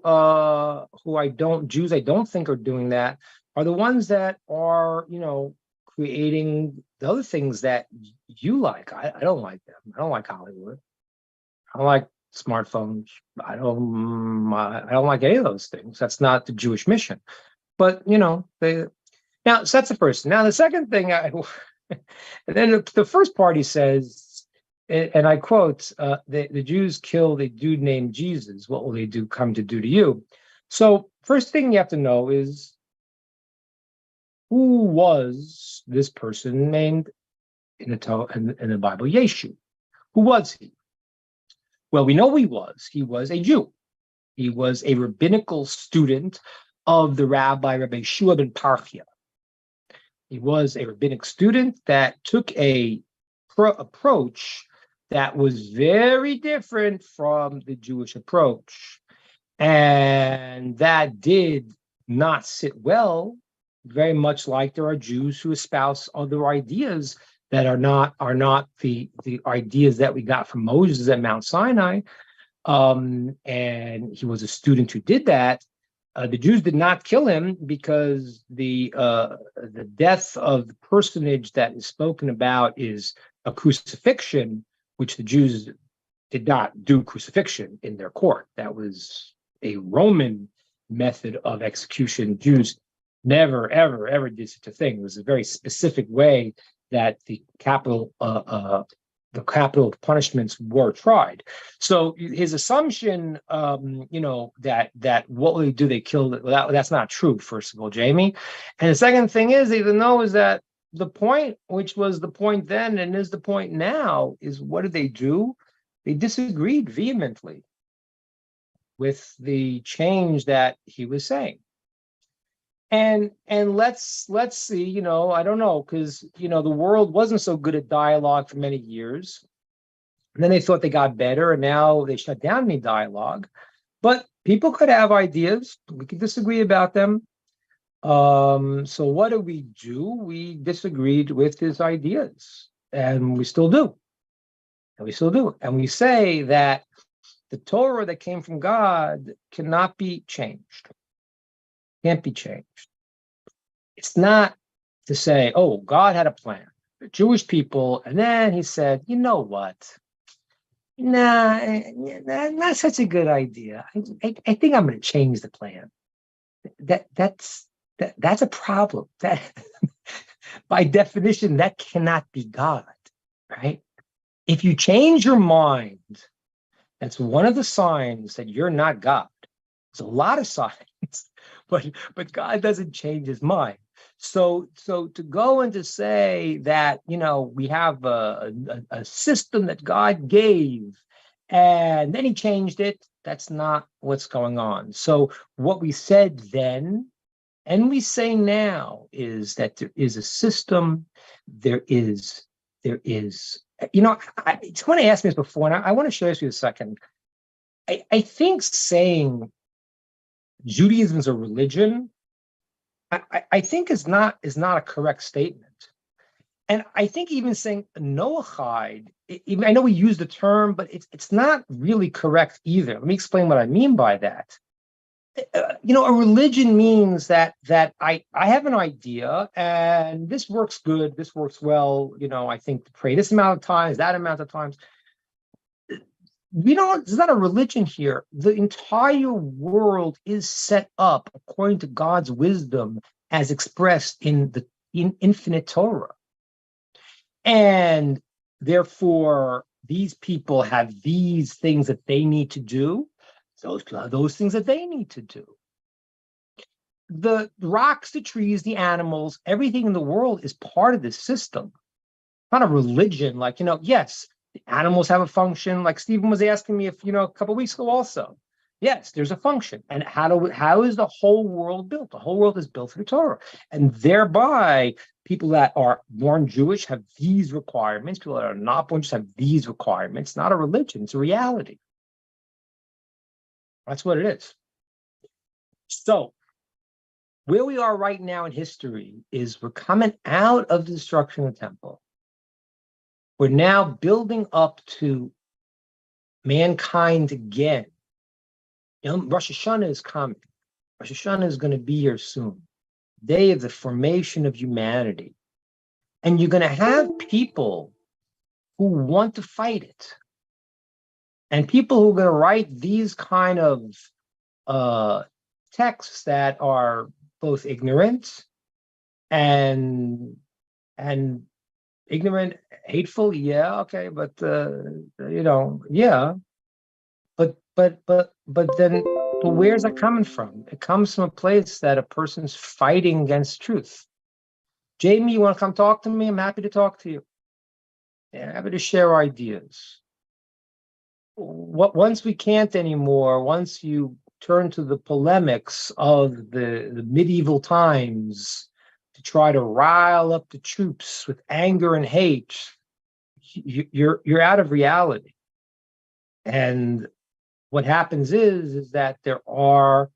Jews I don't think are doing that are the ones that are, creating the other things that you like. I don't like them. I don't like Hollywood. I don't like smartphones. I don't like any of those things. That's not the Jewish mission. But now, so that's the first. Now the second thing, and then the first part he says, and I quote, the Jews killed a dude named Jesus. What will they come to do to you? So first thing you have to know is, who was this person named in the Bible, Yeshu? Who was he? Well, we know who he was. He was a Jew. He was a rabbinical student of the Rabbi Shua ben Parchia. He was a rabbinic student that took a approach that was very different from the Jewish approach. And that did not sit well, very much like there are Jews who espouse other ideas that are not the ideas that we got from Moses at Mount Sinai. And he was a student who did that. The Jews did not kill him because the death of the personage that is spoken about is a crucifixion, which the Jews did not do crucifixion in their court. That was a Roman method of execution. Jews never, ever, ever did such a thing. It was a very specific way that the capital punishments were tried. So his assumption, that what will they do? They kill it. Well, that's not true. First of all, Jamie, and the second thing is, even though is that the point, which was the point then and is the point now, is what did they do? They disagreed vehemently with the change that he was saying. And let's see, I don't know, because the world wasn't so good at dialogue for many years. And then they thought they got better, and now they shut down any dialogue. But people could have ideas. We could disagree about them. So what do? We disagreed with his ideas, and we still do. And we say that the Torah that came from God cannot be changed. Can't be changed. It's not to say, oh, God had a plan, the Jewish people, and then he said, you know what? Nah, not such a good idea. I think I'm going to change the plan. That's a problem. That by definition, that cannot be God, right? If you change your mind, that's one of the signs that you're not God. There's a lot of signs. But God doesn't change his mind. So to go and to say that, we have a system that God gave and then he changed it, that's not what's going on. So what we said then and we say now is that there is a system, there is, someone asked me this before, and I want to share this with you a second. I think saying Judaism is a religion, I think is not a correct statement. And I think even saying Noahide, I know we use the term, but it's not really correct either. Let me explain what I mean by that. A religion means that I have an idea and this works good, this works well. I think to pray this amount of times, that amount of times. there's not a religion here. The entire world is set up according to God's wisdom as expressed in the infinite Torah. And therefore, these people have these things that they need to do. Those people have those things that they need to do. The rocks, the trees, the animals, everything in the world is part of this system. Not a religion, like, yes, the animals have a function, like Stephen was asking me a couple of weeks ago also. Yes, there's a function. And how is the whole world built? The whole world is built through Torah. And thereby, people that are born Jewish have these requirements. People that are not born Jewish have these requirements. Not a religion, it's a reality. That's what it is. So, where we are right now in history is we're coming out of the destruction of the temple. We're now building up to mankind again. Rosh Hashanah is coming. Rosh Hashanah is going to be here soon. Day of the formation of humanity. And you're going to have people who want to fight it. And people who are going to write these kind of texts that are both ignorant and ignorant, hateful, yeah, okay, but yeah. But then where's that coming from? It comes from a place that a person's fighting against truth. Jamie, you want to come talk to me? I'm happy to talk to you. Yeah, happy to share ideas. Once we can't anymore, once you turn to the polemics of the medieval times to try to rile up the troops with anger and hate, you're out of reality. And what happens is that there are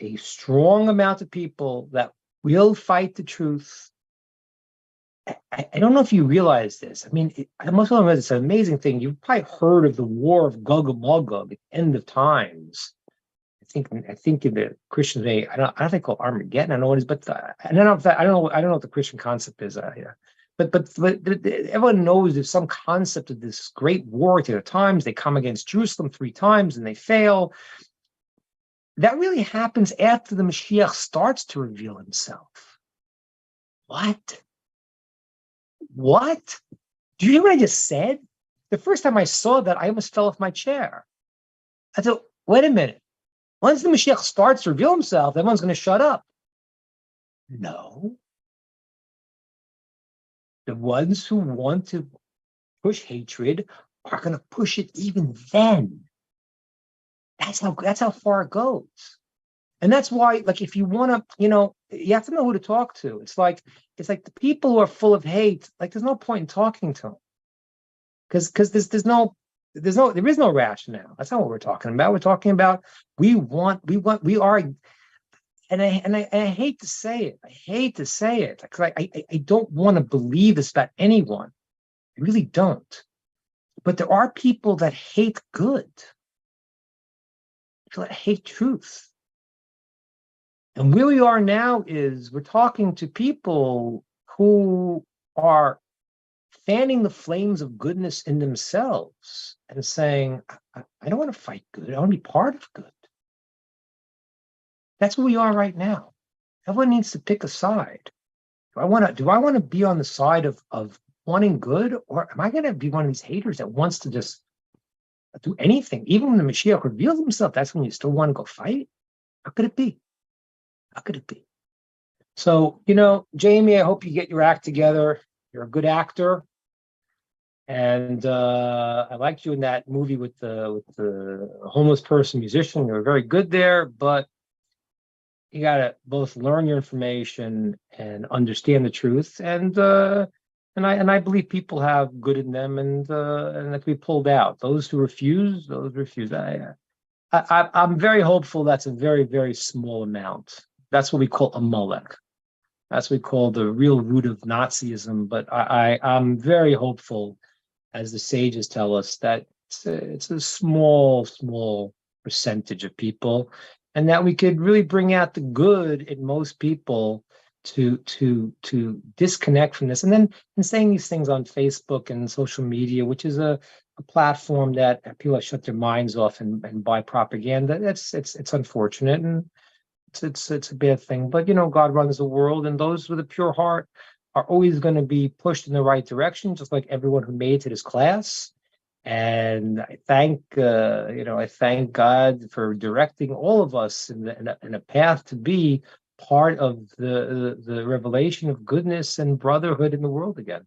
a strong amount of people that will fight the truth. I don't know if you realize this. I mean, most of them, it's an amazing thing. You've probably heard of the War of Gog and Magog at the end of times. I think in the Christian way, I don't think called Armageddon. I know what it is, but I don't know what the Christian concept is. But everyone knows there's some concept of this great war at the times. They come against Jerusalem 3 times and they fail. That really happens after the Mashiach starts to reveal himself. What? Do you hear what I just said? The first time I saw that, I almost fell off my chair. I thought, wait a minute. Once the Mashiach starts to reveal himself, everyone's going to shut up. No. The ones who want to push hatred are going to push it even then. That's how far it goes. And that's why, like, if you want to, you have to know who to talk to. It's like the people who are full of hate, like, there's no point in talking to them. Because there is no rationale. That's not what we're talking about. We're talking about we are. And I hate to say it. I hate to say it because I don't want to believe this about anyone. I really don't. But there are people that hate good. People that hate truth. And where we are now is we're talking to people who are fanning the flames of goodness in themselves and saying, I don't want to fight good. I want to be part of good. That's where we are right now. Everyone needs to pick a side. Do I want to be on the side of wanting good, or am I going to be one of these haters that wants to just do anything? Even when the Mashiach reveals himself, that's when you still want to go fight? How could it be? How could it be? So, Jamie, I hope you get your act together. You're a good actor. And I liked you in that movie with the homeless person musician. You were very good there, but you got to both learn your information and understand the truth. And I believe people have good in them, and that can be pulled out. Those who refuse, I'm very hopeful that's a very, very small amount. That's what we call a Molech. That's what we call the real root of Nazism. But I'm very hopeful, as the sages tell us, that it's a small percentage of people, and that we could really bring out the good in most people to disconnect from this, and then saying these things on Facebook and social media, which is a platform that people have shut their minds off and buy propaganda. It's unfortunate, and it's a bad thing. But God runs the world, and those with a pure heart are always going to be pushed in the right direction, just like everyone who made it to this class. And I thank God for directing all of us in a path to be part of the revelation of goodness and brotherhood in the world again.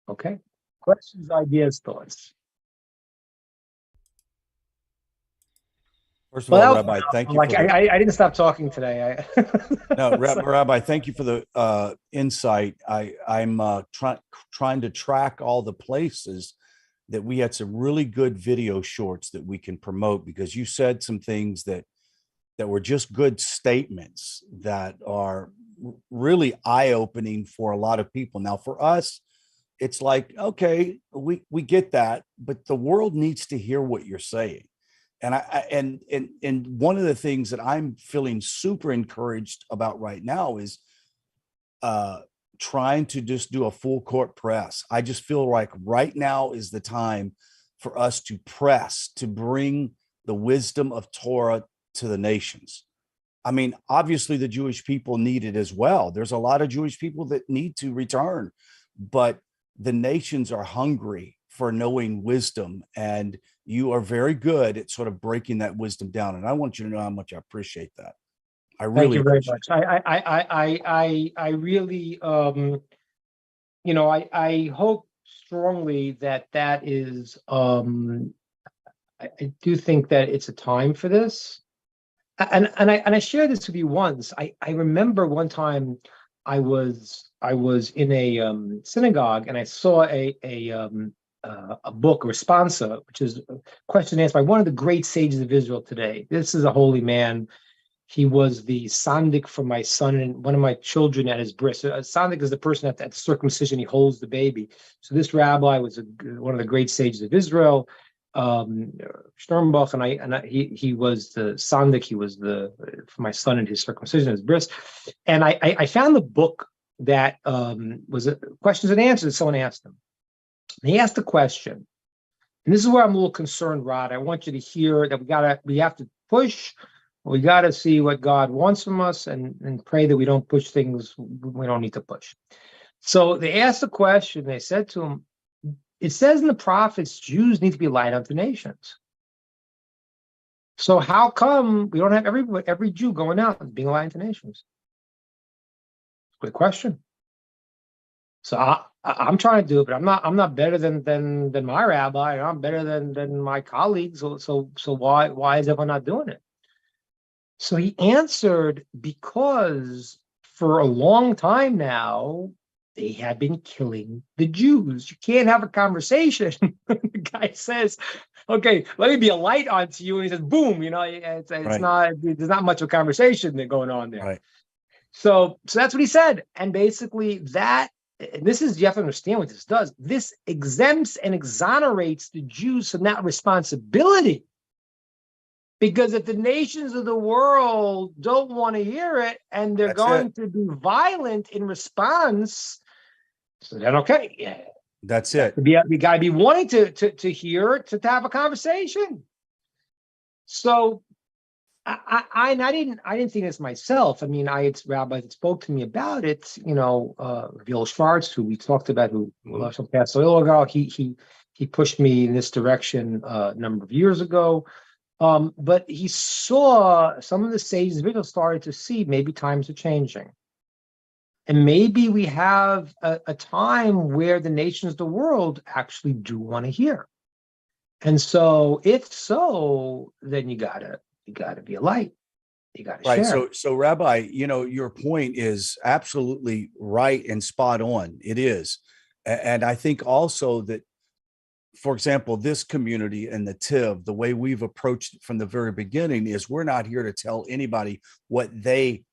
Okay. Questions, ideas, thoughts? First of all, Rabbi, thank you. I didn't stop talking today. No, Rabbi, thank you for the insight. I'm trying to track all the places that we had some really good video shorts that we can promote, because you said some things that were just good statements that are really eye-opening for a lot of people. Now, for us, it's like, okay, we get that, but the world needs to hear what you're saying. And one of the things that I'm feeling super encouraged about right now is trying to just do a full court press. I just feel like right now is the time for us to press, to bring the wisdom of Torah to the nations. I mean, obviously the Jewish people need it as well. There's a lot of Jewish people that need to return, but the nations are hungry for knowing wisdom, and you are very good at sort of breaking that wisdom down. And I want you to know how much I appreciate that. I really Thank you very much. I really, I hope strongly that is, I do think that it's a time for this. And I shared this with you once. I remember one time I was in a synagogue, and I saw a book, a responsa, which is a question and answer by one of the great sages of Israel today. This is a holy man. He was the sandik for my son and one of my children at his bris. A sandik is the person at the circumcision. He holds the baby. So this rabbi was one of the great sages of Israel, Sternbach, and he was the sandik. He was for my son and his circumcision, his bris. And I found the book that was questions and answers that someone asked him. And he asked a question, and this is where I'm a little concerned, Rod. I want you to hear that we have to push. We got to see what God wants from us, and pray that we don't push things we don't need to push. So they asked the question. They said to him, "It says in the prophets, Jews need to be a light unto nations. So how come we don't have every Jew going out and being a light unto nations?" Good question. So I'm trying to do it, but I'm not better than my rabbi. I'm better than my colleagues. So why is everyone not doing it? So he answered, because for a long time now, they have been killing the Jews. You can't have a conversation. The guy says, okay, let me be a light onto you. And he says, boom, it's right. Not, there's not much of a conversation going on there. Right. So that's what he said. And basically you have to understand what this does. This exempts and exonerates the Jews from that responsibility. Because if the nations of the world don't want to hear it, and they're going to be violent in response, so then okay, yeah, that's it. We got to be wanting to hear, to have a conversation. So I didn't think this myself. I mean, I had rabbis that spoke to me about it. Gil Schwartz, who we talked about, who passed a little ago, he pushed me in this direction a number of years ago. But he saw some of the sages of Israel started to see maybe times are changing. And maybe we have a time where the nations of the world actually do want to hear. And so if so, then you gotta be a light. You gotta share. So Rabbi, your point is absolutely right and spot on. It is. And I think also that, for example, this community and the Netiv, the way we've approached it from the very beginning is we're not here to tell anybody what they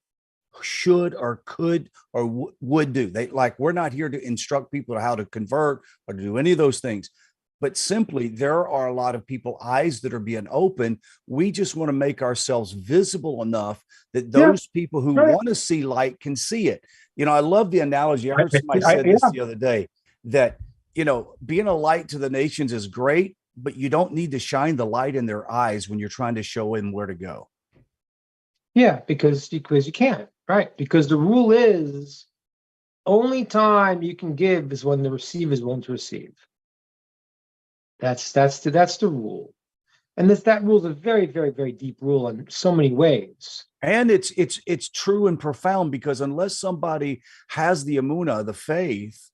should or could or would do. We're not here to instruct people how to convert or to do any of those things. but simply there are a lot of people eyes that are being open. We just want to make ourselves visible enough that those people who want to see light can see it. You know, I love the analogy. I heard somebody said this the other day, that, you know, being a light to the nations is great, but you don't need to shine the light in their eyes when you're trying to show them where to go. Yeah, because you can't, right? Because the rule is only time you can give is when the receiver is willing to receive. That's the rule. And that rule is a very, very, very deep rule in so many ways. And it's true and profound, because unless somebody has the emunah, the faith,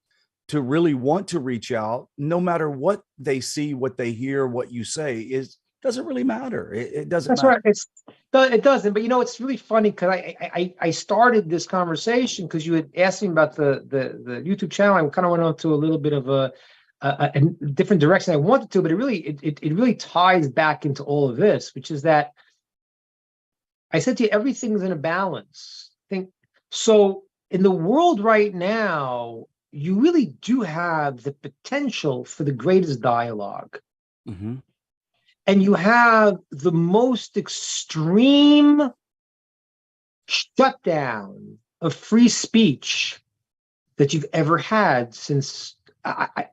to really want to reach out, no matter what they see, what they hear, what you say, doesn't really matter. It doesn't matter. That's right. It doesn't. But, you know, it's really funny because I started this conversation because you had asked me about the YouTube channel. I kind of went on to a little bit of a different direction I wanted to, but it really ties back into all of this, which is that I said to you, everything's in a balance. So in the world right now, you really do have the potential for the greatest dialogue. Mm-hmm. And you have the most extreme shutdown of free speech that you've ever had since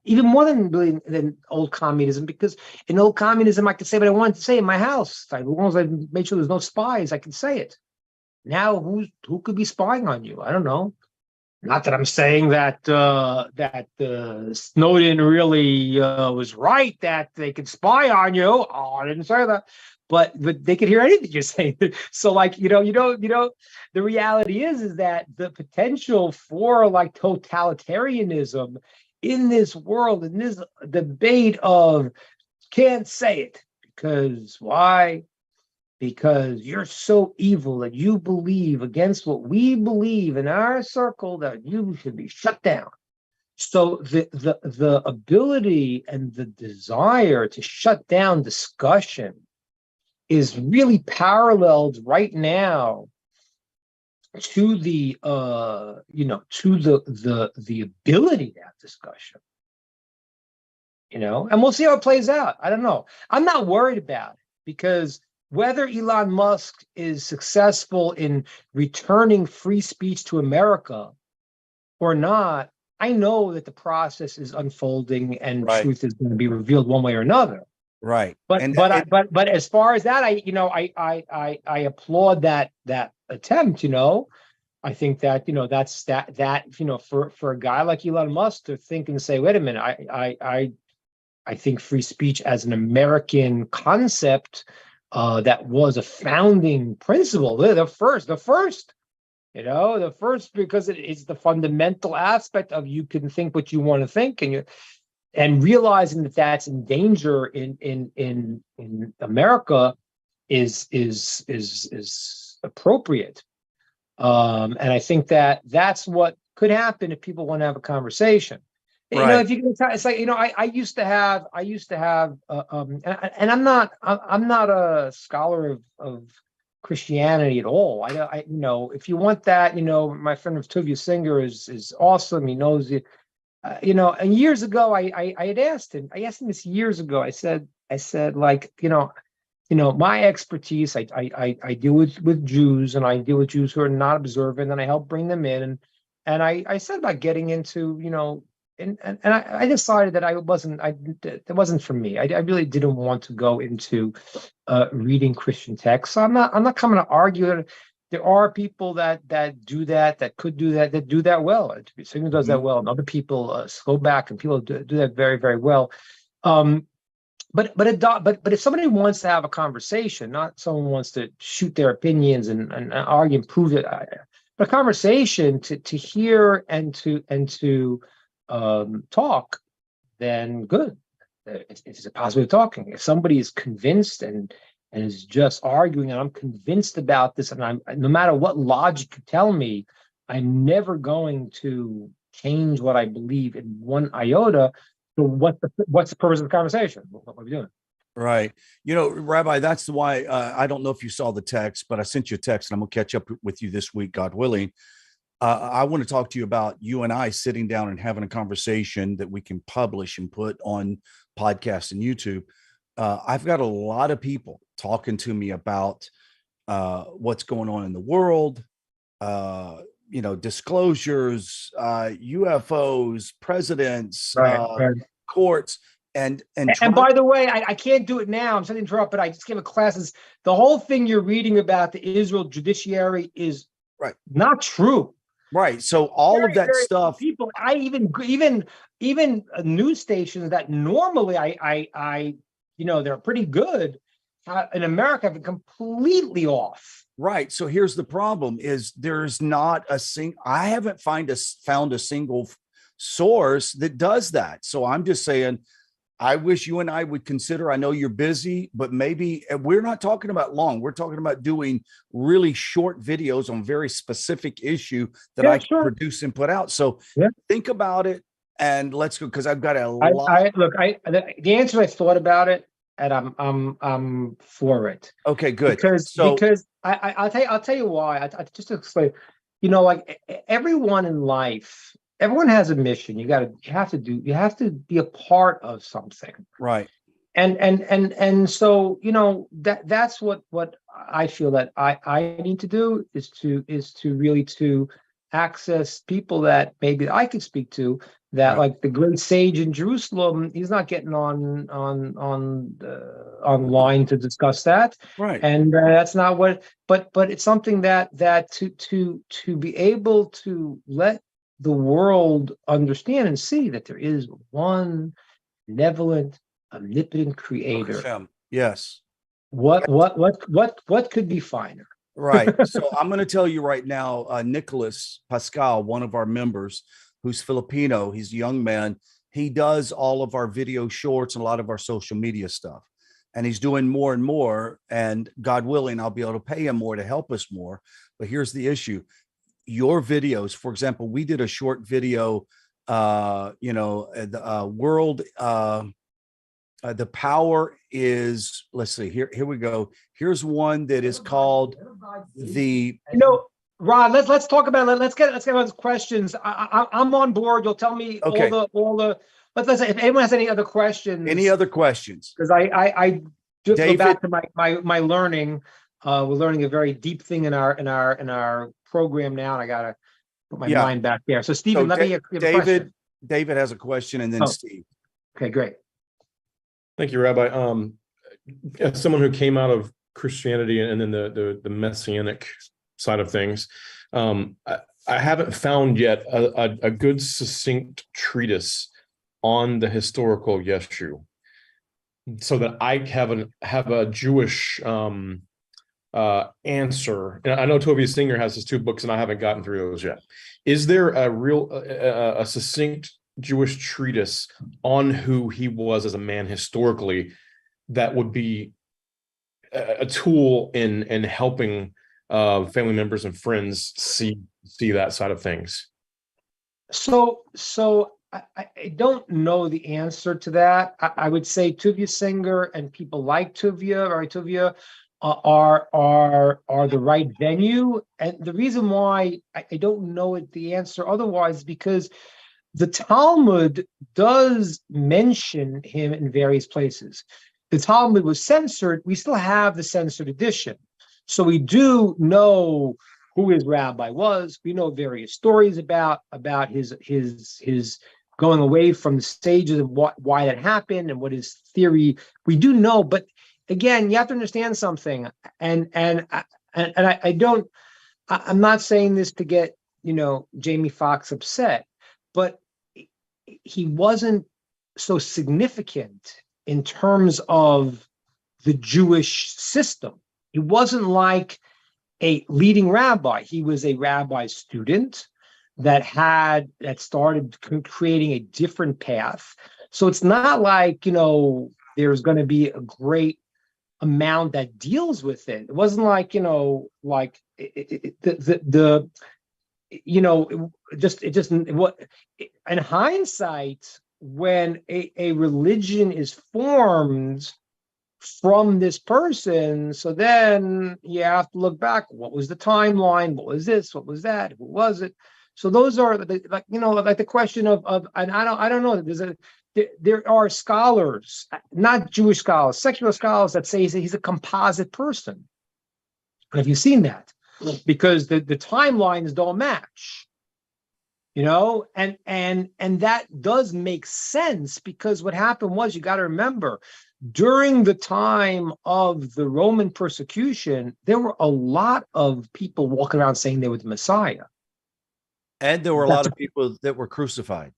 even more than old communism, because in old communism, I could say what I wanted to say in my house. As long as I made sure there's no spies, I can say it. Now, who could be spying on you? I don't know. Not that I'm saying that Snowden really was right that they could spy on you. Oh, I didn't say that, but they could hear anything you're saying. So, like, the reality is that the potential for like totalitarianism in this world, in this debate of can't say it because why? Because you're so evil that you believe against what we believe in our circle that you should be shut down. So the ability and the desire to shut down discussion is really paralleled right now to the ability to have discussion. And we'll see how it plays out. I don't know. I'm not worried about it, because whether Elon Musk is successful in returning free speech to America or not, I know that the process is unfolding and truth is going to be revealed one way or another. Right. But as far as that, I applaud that attempt. I think that that's that for a guy like Elon Musk to think and say, wait a minute, I think free speech as an American concept. That was a founding principle. The first, because it's the fundamental aspect of you can think what you want to think, and realizing that that's in danger in America is appropriate. And I think that's what could happen if people want to have a conversation. Right. If you can, it's like I used to have, and I'm not a scholar of Christianity at all. I if you want that, my friend Tovia Singer is awesome. He knows it, And years ago, I had asked him. I asked him this years ago. I said like my expertise. I deal with Jews, and I deal with Jews who are not observant, and I help bring them in, and I said about getting into And I decided that it wasn't for me. I really didn't want to go into reading Christian texts. So I'm not coming to argue that there are people that do that could do that do that well. Sigmund does that well, and other people slow back, and people do that very, very well. But if somebody wants to have a conversation, not someone wants to shoot their opinions and argue and prove it, but a conversation to hear and to talk, then good. It's a possibility of talking. If somebody is convinced and is just arguing, and I'm convinced about this, and I'm, no matter what logic you tell me, I'm never going to change what I believe in one iota. So what's the purpose of the conversation? What are we doing? Right. Rabbi, that's why I don't know if you saw the text, but I sent you a text, and I'm going to catch up with you this week, God willing. I want to talk to you about you and I sitting down and having a conversation that we can publish and put on podcasts and YouTube. I've got a lot of people talking to me about what's going on in the world, disclosures, UFOs, presidents, Right. courts, and by the way, I can't do it now. I'm sorry to interrupt, but I just gave a classes. The whole thing you're reading about the Israel judiciary is not true. Right. So all of that stuff. People, I even news stations that normally I they're pretty good in America have been completely off. Right. So here's the problem: is there's not I haven't found a single source that does that. So I'm just saying, I wish you and I would consider. I know you're busy, but maybe we're not talking about long. We're talking about doing really short videos on very specific issue that I can produce and put out. So think about it and let's go, because I've got a lot. The answer I thought about it, and I'm for it. Okay, good. Because I'll tell you why. I just to explain. Like everyone in life. Everyone has a mission. You have to be a part of something. Right. And so, that's what I feel that I need to do is to really to access people that maybe I could speak to, that like the great sage in Jerusalem, he's not getting online to discuss that. Right. And that's not what, but it's something that to be able to let the world understand and see that there is one benevolent, omnipotent creator. Yes. What could be finer? Right. So I'm going to tell you right now, Nicholas Pascal, one of our members who's Filipino, he's a young man. He does all of our video shorts and a lot of our social media stuff. And he's doing more and more. And God willing, I'll be able to pay him more to help us more. But here's the issue. Your videos, for example, we did a short video, the world, the power is, let's see, here we go. Here's one that is called Rod, let's talk about it. Let's get on the questions. I'm on board. You'll tell me all the, let's say if anyone has any other questions. Because I just go back to my learning. We're learning a very deep thing in our program now, and I gotta put my mind back there. So Stephen, David has a question, and then Steve. Okay, great. Thank you, Rabbi. As someone who came out of Christianity and then the messianic side of things, I haven't found yet a good succinct treatise on the historical Yeshu, so that I have a Jewish answer. And I know Tovia Singer has his 2 books, and I haven't gotten through those yet. Is there a real a succinct Jewish treatise on who he was as a man historically that would be a tool in helping family members and friends see that side of things? So I don't know the answer to that. I would say Tovia Singer and people like Tovia are the right venue. And the reason why I don't know the answer otherwise is because the Talmud does mention him in various places. The Talmud was censored. We still have the censored edition. So we do know who his rabbi was. We know various stories about his going away from the stages of why that happened and what his theory. We do know, but again, you have to understand something. And I'm not saying this to get Jamie Foxx upset, but he wasn't so significant in terms of the Jewish system. He wasn't like a leading rabbi. He was a rabbi student that started creating a different path. So it's not like, there's going to be a great amount that deals with it. It wasn't like, in hindsight, when a religion is formed, from this person. So then you have to look back. What was the timeline? What was this? What was that? Who was it? So those are like, you know, like the question of and I don't know. There are scholars, not Jewish scholars, secular scholars that say he's a composite person. Have you seen that? Because the timelines don't match, you know, and that does make sense, because what happened was, you got to remember, during the time of the Roman persecution, there were a lot of people walking around saying they were the Messiah. And there were a lot of people that were crucified.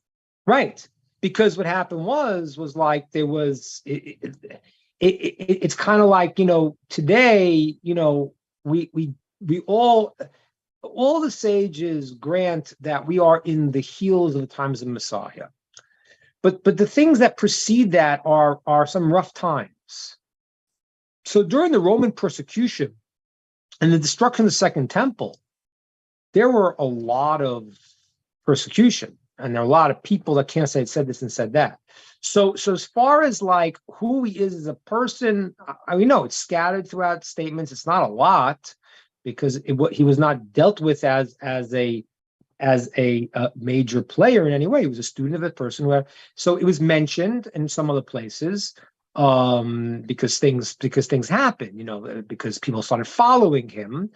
Right. Because what happened was like there was, it's kind of like, you know, today, you know, we all the sages grant that we are in the heels of the times of Messiah. But the things that precede that are some rough times. So during the Roman persecution and the destruction of the Second Temple, there were a lot of persecution, and there are a lot of people that can't say said this and said that. So as far as like who he is as a person, I know it's scattered throughout statements. It's not a lot, because he was not dealt with as a major player in any way. He was a student of a person so it was mentioned in some other places, because things happened, you know, because people started following him,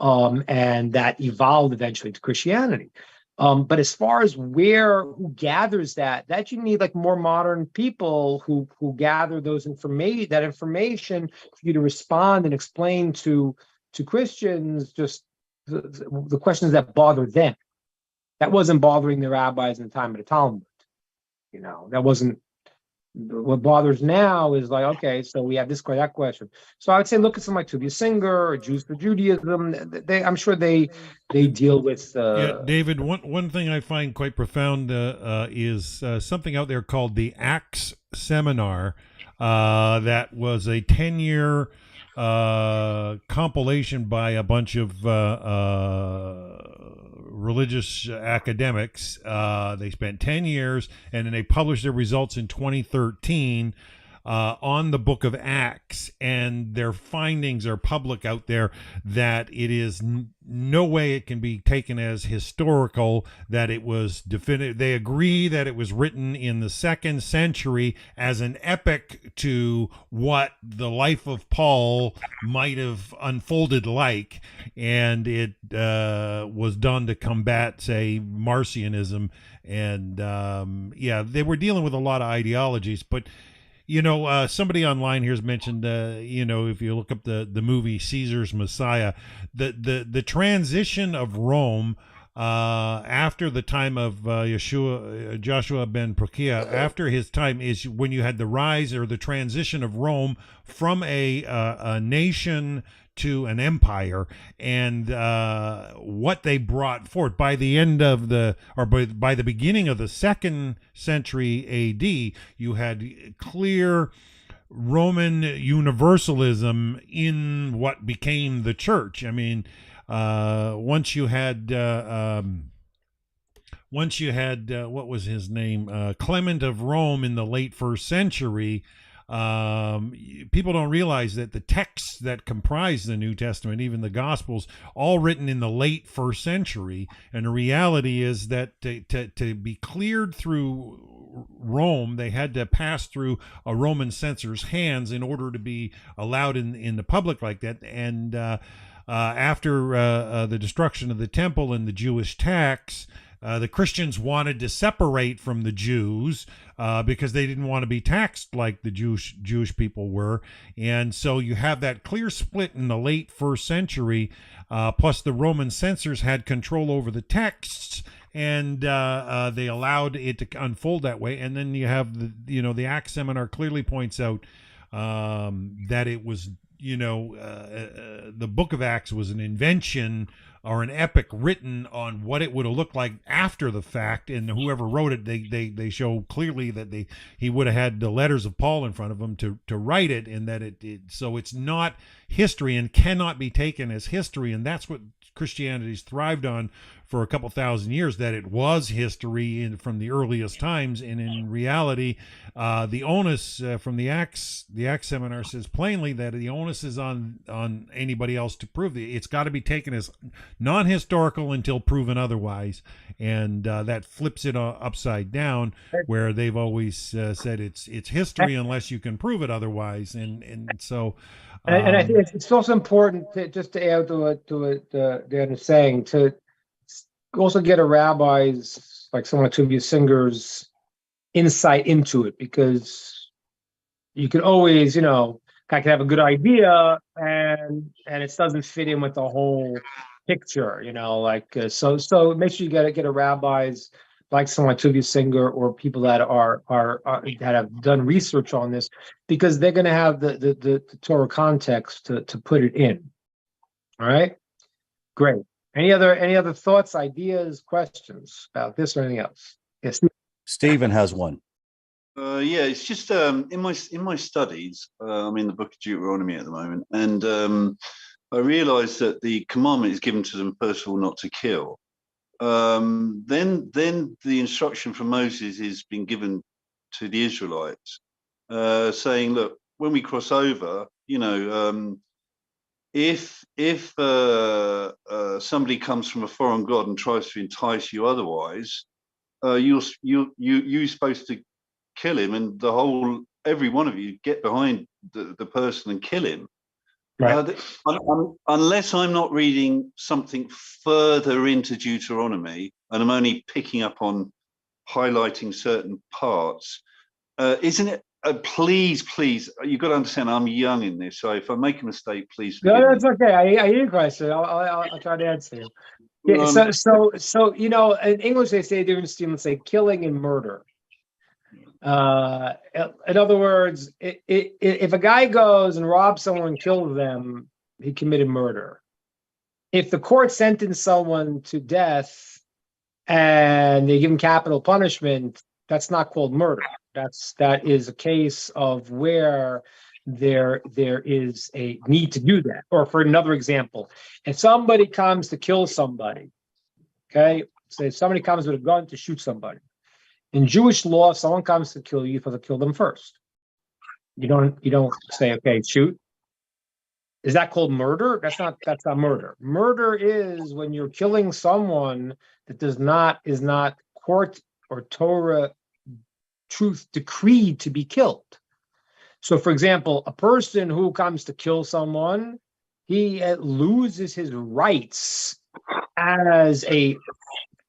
and that evolved eventually to Christianity. But as far as who gathers that you need like more modern people who gather that information for you to respond and explain to Christians just the questions that bother them. That wasn't bothering the rabbis in the time of the Talmud. You know, that wasn't what bothers now. Is like, okay, so we have that question. So I would say look at something like Tovia Singer or Jews for Judaism. I'm sure they deal with. David, one thing I find quite profound is something out there called the Acts Seminar. That was a 10-year compilation by a bunch of religious academics. They spent 10 years, and then they published their results in 2013 on the book of Acts, and their findings are public out there, that it is no way it can be taken as historical, that it was definitive. They agree that it was written in the 2nd century as an epic to what the life of Paul might have unfolded like, and it was done to combat, say, Marcionism. And they were dealing with a lot of ideologies, but you know, somebody online here has mentioned, you know, if you look up the movie Caesar's Messiah, the transition of Rome after the time of Joshua ben Prokia, after his time, is when you had the rise or the transition of Rome from a nation to an empire, and what they brought forth by the end of by the beginning of the 2nd century AD, you had clear Roman universalism in what became the church. I mean, once you had what was his name, Clement of Rome in the late 1st century. People don't realize that the texts that comprise the New Testament, even the Gospels, all written in the late 1st century. And the reality is that to be cleared through Rome, they had to pass through a Roman censor's hands in order to be allowed in the public like that. And after the destruction of the temple and the Jewish tax, the Christians wanted to separate from the Jews because they didn't want to be taxed like the Jewish people were. And so you have that clear split in the late 1st century, plus the Roman censors had control over the texts, and they allowed it to unfold that way. And then you have the Acts Seminar clearly points out that it was, the book of Acts was an invention or an epic written on what it would have looked like after the fact, and whoever wrote it, they show clearly that he would have had the letters of Paul in front of him to write it, and that so it's not history and cannot be taken as history, and that's what Christianity's thrived on for a couple thousand years that it was history from the earliest times, and in reality, the onus from the Acts seminar says plainly that the onus is on anybody else to prove it. It's got to be taken as non-historical until proven otherwise, and that flips it upside down, where they've always said it's history unless you can prove it otherwise, and so. And I think it's also important to just to add to what Dan is saying, to also get a rabbi's, like someone like Tuvia Singer's, insight into it, because you can always, I can have a good idea and it doesn't fit in with the whole picture, so make sure you get a rabbi's, like someone like Tuvia Singer, or people that are that have done research on this, because they're going to have the Torah context to put it in. All right, great. Any other thoughts, ideas, questions about this or anything else? Yes, Stephen has one. Yeah, it's just in my studies. I'm in the Book of Deuteronomy at the moment, and I realised that the commandment is given to them first of all not to kill. Then the instruction from Moses is being given to the Israelites, saying, look, when we cross over, if somebody comes from a foreign god and tries to entice you otherwise, you're supposed to kill him, and every one of you get behind the person and kill him. Right. Unless I'm not reading something further into Deuteronomy, and I'm only picking up on highlighting certain parts, isn't it? Please, you've got to understand, I'm young in this, so if I make a mistake, please. No, that's okay. I hear your question. I'll try to answer you. Yeah, so in English they say the difference between, let's say, killing and murder. In other words, if a guy goes and robs someone and kills them, he committed murder. If the court sentenced someone to death and they give him capital punishment, that's not called murder. That is a case of where there is a need to do that. Or for another example, if somebody comes to kill somebody, okay, so if somebody comes with a gun to shoot somebody, in Jewish law, if someone comes to kill you, you have to kill them first. You don't say, okay, shoot. Is that called murder? That's not murder. Murder is when you're killing someone that is not court or Torah truth decreed to be killed. So, for example, a person who comes to kill someone, he loses his rights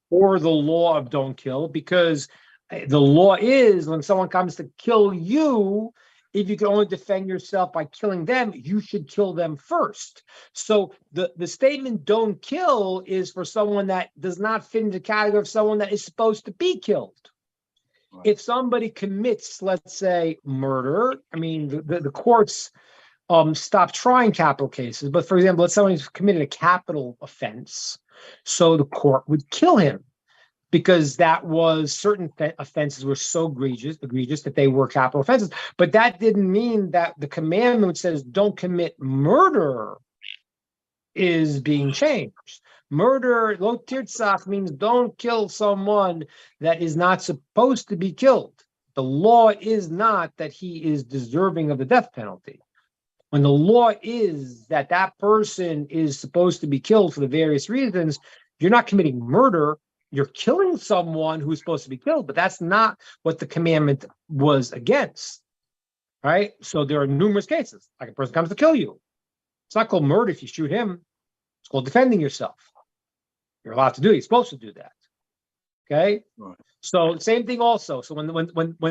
for the law of don't kill, because the law is when someone comes to kill you, if you can only defend yourself by killing them, you should kill them first. So the statement don't kill is for someone that does not fit into the category of someone that is supposed to be killed. Right. If somebody commits, let's say, murder, I mean, the courts stop trying capital cases. But for example, if someone's committed a capital offense, so the court would kill him, because that was certain offenses were so egregious that they were capital offenses. But that didn't mean that the commandment which says don't commit murder is being changed. Murder, lo tirtzach, means don't kill someone that is not supposed to be killed. The law is not that he is deserving of the death penalty. When the law is that person is supposed to be killed for the various reasons, you're not committing murder. You're killing someone who's supposed to be killed, but that's not what the commandment was against, right? So there are numerous cases. Like a person comes to kill you. It's not called murder if you shoot him. It's called defending yourself. You're allowed to do it. You're supposed to do that, okay? Right. So same thing also. So when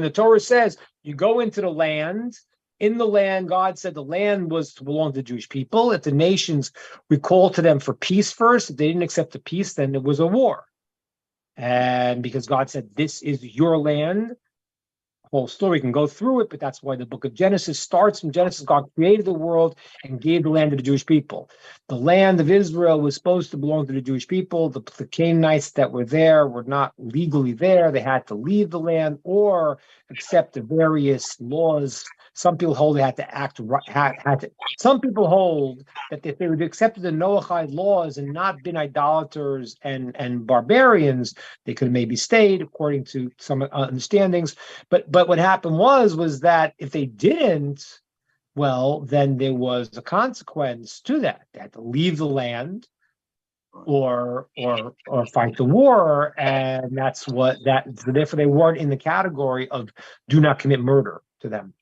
the Torah says you go into the land, in the land, God said the land was to belong to the Jewish people. If the nations, we called to them for peace first. If they didn't accept the peace, then it was a war. And because God said, this is your land, whole story can go through it, but that's why the book of Genesis starts from Genesis. God created the world and gave the land to the Jewish people. The land of Israel was supposed to belong to the Jewish people. The Canaanites that were there were not legally there. They had to leave the land or accept the various laws Some people hold they had to act right. Had to. Some people hold that if they would accept the Noahide laws and not been idolaters and barbarians, they could have maybe stayed, according to some understandings. But what happened was that if they didn't, well, then there was a consequence to that. They had to leave the land or fight the war, and therefore they weren't in the category of do not commit murder to them.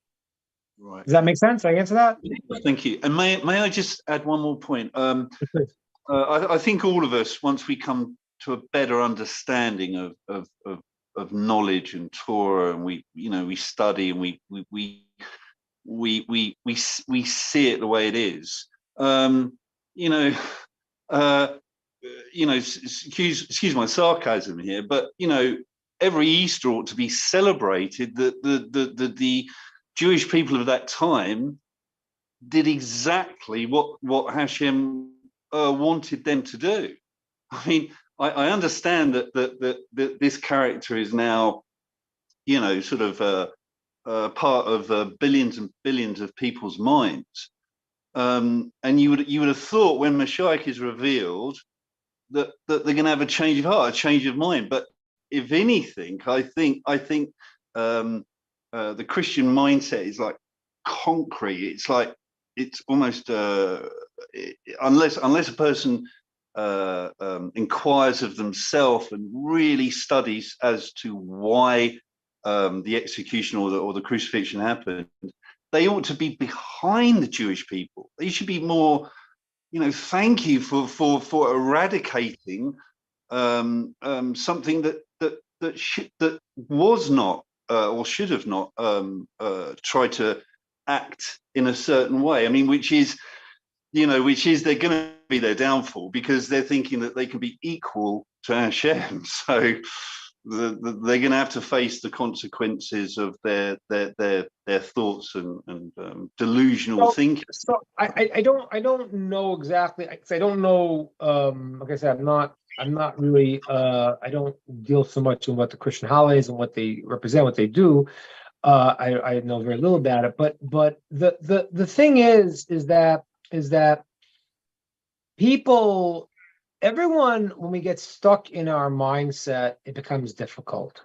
Right. Does that make sense? Did I answer that? Thank you. And may I just add one more point? I think all of us, once we come to a better understanding of knowledge and Torah, and we study and we see it the way it is. Excuse my sarcasm here, but every Easter ought to be celebrated. The Jewish people of that time did exactly what Hashem wanted them to do. I mean, I understand that this character is now, sort of part of billions and billions of people's minds, and you would have thought when Mashiach is revealed that they're going to have a change of heart, a change of mind. But if anything, I think the Christian mindset is like concrete. It's like it's almost unless a person inquires of themselves and really studies as to why the execution or the crucifixion happened, they ought to be behind the Jewish people. They should be more, thank you for eradicating something that was not or should have not tried to act in a certain way. I mean, which is they're going to be their downfall, because they're thinking that they can be equal to Hashem. So they're going to have to face the consequences of their thoughts and delusional thinking. So I don't know exactly. I don't know. Like I said, I'm not really. I don't deal so much in what the Christian holidays and what they represent, what they do. I know very little about it. But the thing is that people. Everyone, when we get stuck in our mindset, it becomes difficult,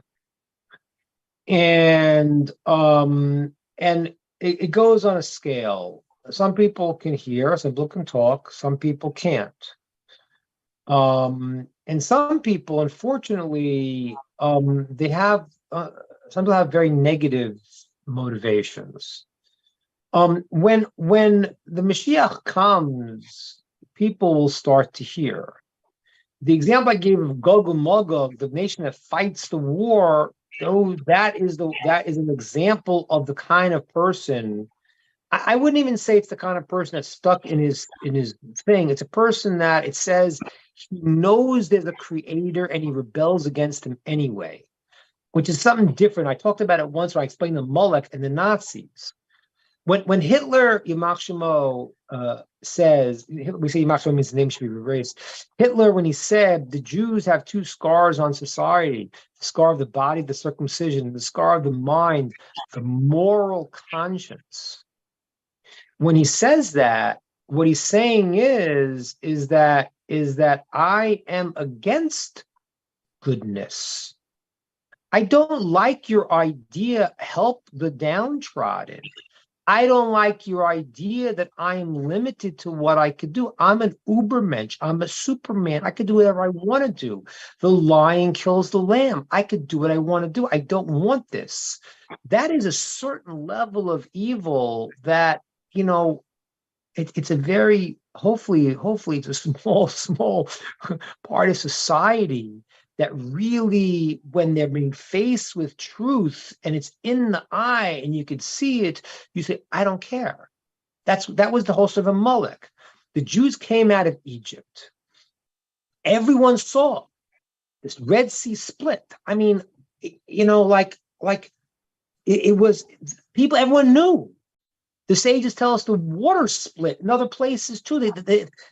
and it goes on a scale. Some people can hear, some people can talk, some people can't, and some people, unfortunately, they have some people have very negative motivations. When the Mashiach comes, people will start to hear. The example I gave of Gog and Magog, the nation that fights the war, that is an example of the kind of person. I wouldn't even say it's the kind of person that's stuck in his thing. It's a person that it says he knows there's a creator and he rebels against him anyway, which is something different. I talked about it once when I explained the Molech and the Nazis. When Hitler, Yamach Shemo, says, we say Yamach Shemo means the name should be erased. Hitler, when he said the Jews have two scars on society, the scar of the body, the circumcision, the scar of the mind, the moral conscience. When he says that, what he's saying is that I am against goodness. I don't like your idea, help the downtrodden. I don't like your idea that I am limited to what I could do. I'm an Ubermensch. I'm a Superman. I could do whatever I want to do. The lion kills the lamb. I could do what I want to do. I don't want this. That is a certain level of evil that, it's a very, hopefully it's a small part of society that really, when they're being faced with truth and it's in the eye and you can see it, you say, I don't care. That was the whole sort of a Molech. The Jews came out of Egypt. Everyone saw this Red Sea split. I mean, it was people, everyone knew. The sages tell us the water split in other places too.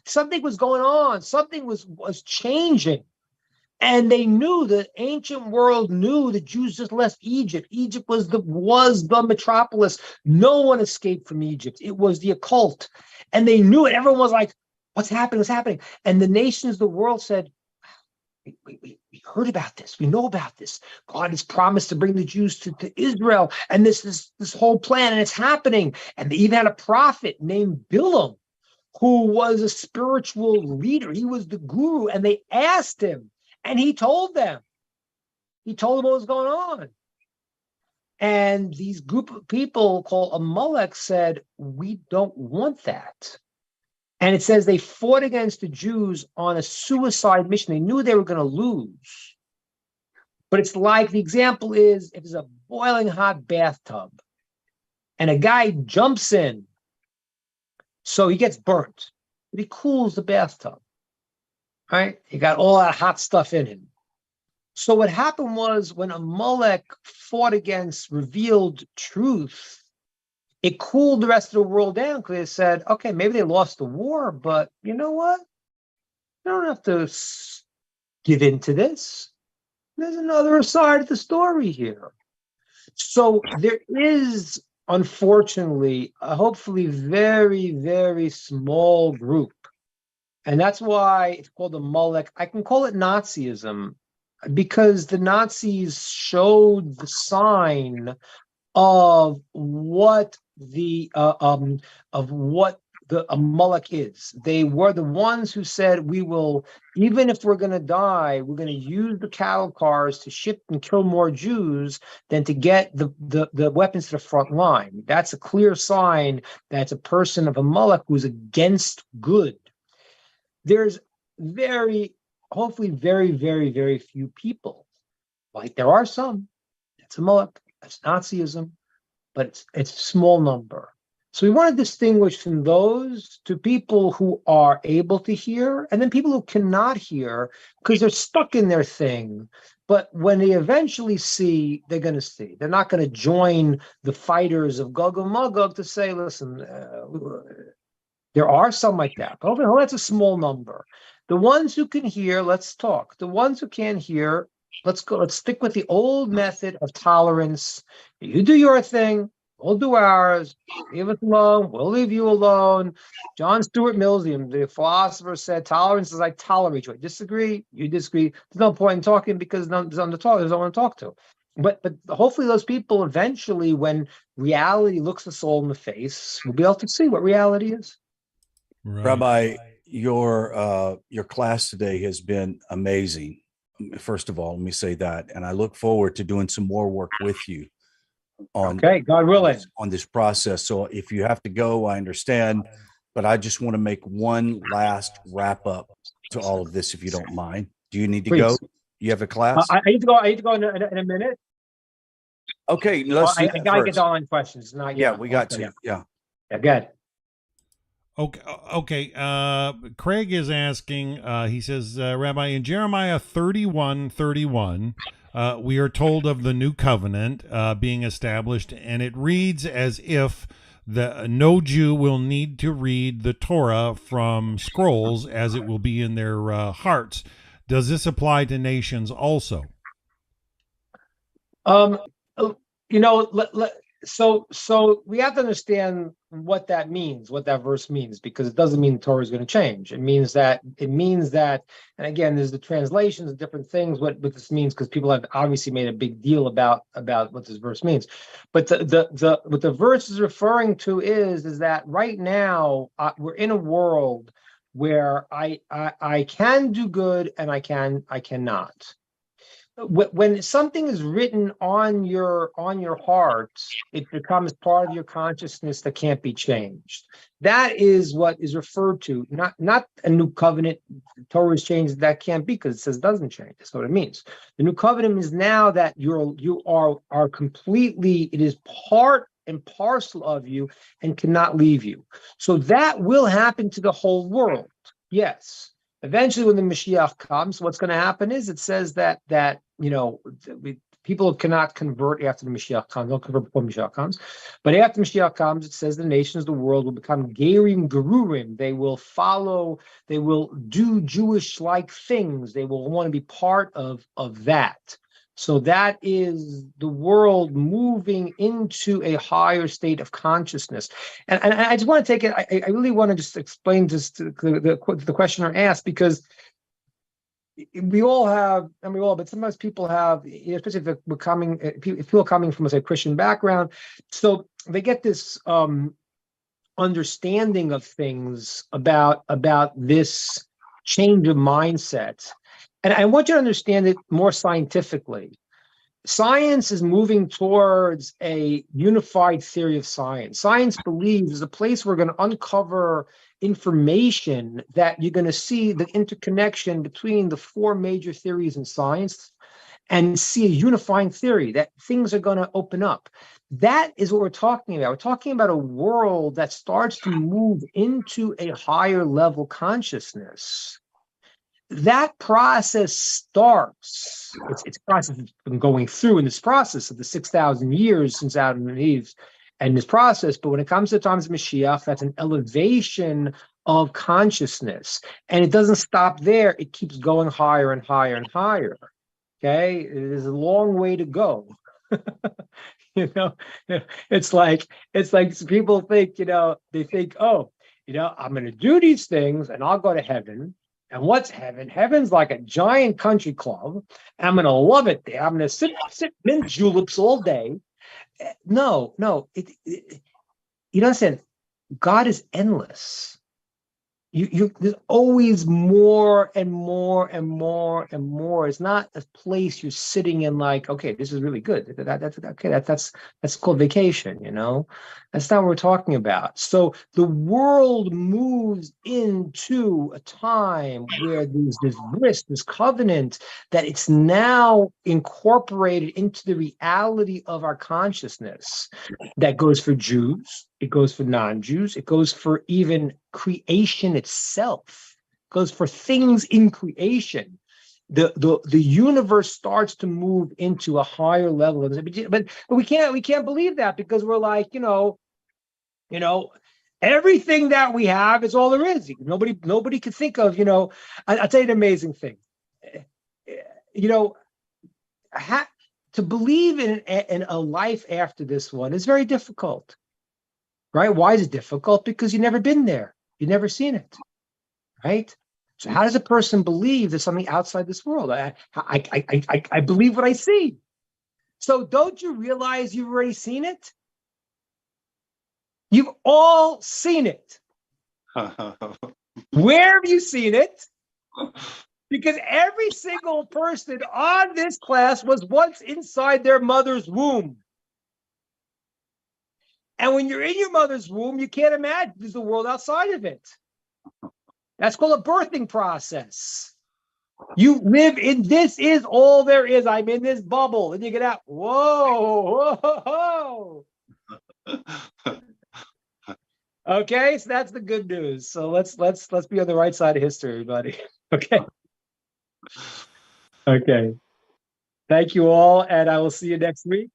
Something was going on. Something was changing. And they knew, the ancient world knew the Jews just left Egypt. Egypt was the metropolis. No one escaped from Egypt. It was the occult. And they knew it. Everyone was like, what's happening? What's happening? And the nations of the world said, we heard about this. We know about this. God has promised to bring the Jews to Israel. And this whole plan, and it's happening. And they even had a prophet named Bilam, who was a spiritual leader. He was the guru. And they asked him, and he told them. He told them what was going on. And these group of people called Amalek said, we don't want that. And it says they fought against the Jews on a suicide mission. They knew they were going to lose. But it's like, the example is, if there's a boiling hot bathtub and a guy jumps in, so he gets burnt, but he cools the bathtub, right? He got all that hot stuff in him. So what happened was, when Amalek fought against revealed truth, it cooled the rest of the world down, because they said, okay, maybe they lost the war, but you know what? You don't have to give in to this. There's another side of the story here. So there is, unfortunately, a hopefully very, very small group. And that's why it's called Amalek. I can call it Nazism, because the Nazis showed the sign of what the Amalek is. They were the ones who said, we will, even if we're going to die, we're going to use the cattle cars to ship and kill more Jews than to get the weapons to the front line. That's a clear sign that's a person of Amalek who's against good. There's hopefully very, very, very few people. Like, there are some. It's Amalek. That's Nazism. But it's a small number. So we want to distinguish from those to people who are able to hear, and then people who cannot hear because they're stuck in their thing. But when they eventually see, they're going to see. They're not going to join the fighters of Gog and Magog to say, listen, there are some like that. But that's a small number. The ones who can hear, let's talk. The ones who can't hear, let's go. Let's stick with the old method of tolerance. You do your thing, we'll do ours. Leave us alone, we'll leave you alone. John Stuart Mill, the philosopher, said tolerance is like tolerate you. I disagree, you disagree. There's no point in talking, because there's no one to talk. There's no one to talk to. But hopefully those people eventually, when reality looks us all in the face, will be able to see what reality is. Right. Rabbi, your class today has been amazing. First of all, let me say that, and I look forward to doing some more work with you on, okay, God willing, on this process. So if you have to go, I understand, but I just want to make one last wrap up to all of this, if you don't mind. Do you need to go? You have a class? I need to go. I need to go in a minute. Okay, let's. I gotta get the online questions. Not yet. Yeah, we got to. Yeah. Good. Okay. Craig is asking, he says, Rabbi, in Jeremiah 31:31, we are told of the new covenant being established, and it reads as if no Jew will need to read the Torah from scrolls, as it will be in their hearts. Does this apply to nations also? So we have to understand what that means, what that verse means, because it doesn't mean the Torah is going to change. It means that, and again, there's the translations, different things, what this means, because people have obviously made a big deal about what this verse means. But what the verse is referring to is that right now we're in a world where I can do good and I cannot. When something is written on your heart, it becomes part of your consciousness that can't be changed. That is what is referred to, not a new covenant. The Torah is changed, that can't be, because it says it doesn't change. That's what it means. The new covenant is now that you are completely, it is part and parcel of you and cannot leave you. So that will happen to the whole world. Yes. Eventually, when the Mashiach comes, what's going to happen is, it says that people people cannot convert after the Mashiach comes. They'll convert before Mashiach comes. But after Mashiach comes, it says the nations of the world will become gerim gerurim. They will follow, they will do Jewish-like things. They will want to be part of that. So that is the world moving into a higher state of consciousness. And I just want to take it, I really want to just explain just the questioner asked, because we all have, but sometimes people have, especially if people coming from, say, Christian background, so they get this understanding of things about this change of mindset. And I want you to understand it more scientifically. Science is moving towards a unified theory of science. Science believes is a place we're going to uncover information that you're going to see the interconnection between the four major theories in science and see a unifying theory that things are going to open up. That is what we're talking about. We're talking about a world that starts to move into a higher level consciousness. That process starts, it's a process that's been going through in this process of the 6,000 years since Adam and Eve and this process. But when it comes to the times of Mashiach, that's an elevation of consciousness. And it doesn't stop there. It keeps going higher and higher and higher. Okay? It is a long way to go. It's like people think, they think, oh, I'm going to do these things and I'll go to heaven. And what's heaven? Heaven's like a giant country club. And I'm going to love it there. I'm going to sit in juleps all day. No. You don't understand. God is endless. There's always more and more and more and more. It's not a place you're sitting in like, okay, this is really good. That's called vacation, That's not what we're talking about. So the world moves into a time where there's this bliss, this covenant, that it's now incorporated into the reality of our consciousness. That goes for Jews. It goes for non-Jews. It goes for even creation itself. It goes for things in creation. The universe starts to move into a higher level. But we can't believe that, because we're like, everything that we have is all there is. Nobody can think of, I'll tell you an amazing thing. To believe in a life after this one is very difficult. Right? Why is it difficult? Because you've never been there. You've never seen it. Right? So how does a person believe there's something outside this world? I believe what I see. So don't you realize you've already seen it? You've all seen it. Where have you seen it? Because every single person on this class was once inside their mother's womb. And when you're in your mother's womb, you can't imagine there's a world outside of it. That's called a birthing process. You live in, this is all there is. I'm in this bubble. And you get out. Whoa. Okay, so that's the good news. So let's be on the right side of history, everybody. Okay. Okay. Thank you all, and I will see you next week.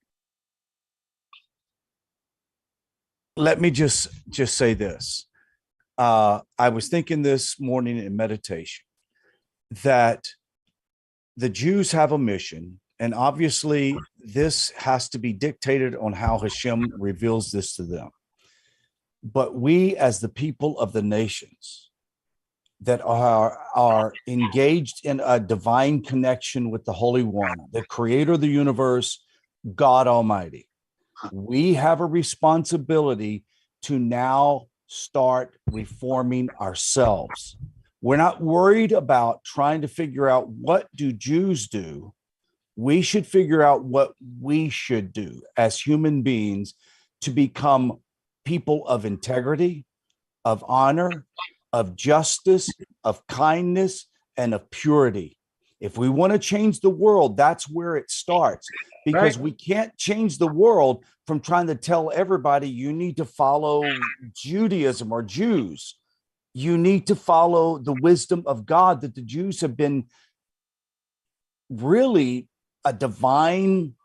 Let me just say this. I was thinking this morning in meditation that the Jews have a mission, and obviously this has to be dictated on how Hashem reveals this to them. But we, as the people of the nations that are engaged in a divine connection with the Holy One, the creator of the universe, God Almighty, we have a responsibility to now start reforming ourselves. We're not worried about trying to figure out what do Jews do. We should figure out what we should do as human beings to become people of integrity, of honor, of justice, of kindness, and of purity. If we want to change the world, that's where it starts, because we can't change the world from trying to tell everybody you need to follow Judaism or Jews. You need to follow the wisdom of God, that the Jews have been really a divine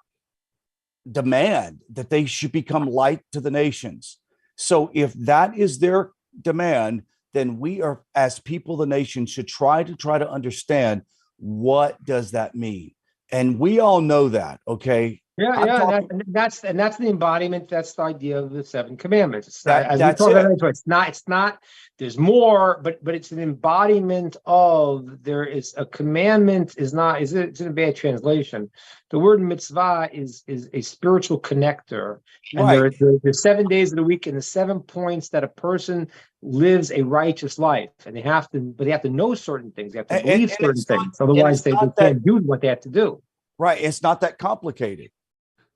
demand that they should become light to the nations. So if that is their demand, then we are, as people of the nation, should try to understand what does that mean. And we all know that, okay? And that's the embodiment. That's the idea of the 7 commandments. It's not, as we talk about it. It's not. There's more, but it's an embodiment of. There is a commandment. It's in a bad translation. The word mitzvah is a spiritual connector, and there's 7 days of the week and the 7 points that a person lives a righteous life, and they have to know certain things. They have to believe certain things, otherwise they can't do what they have to do. Right. It's not that complicated.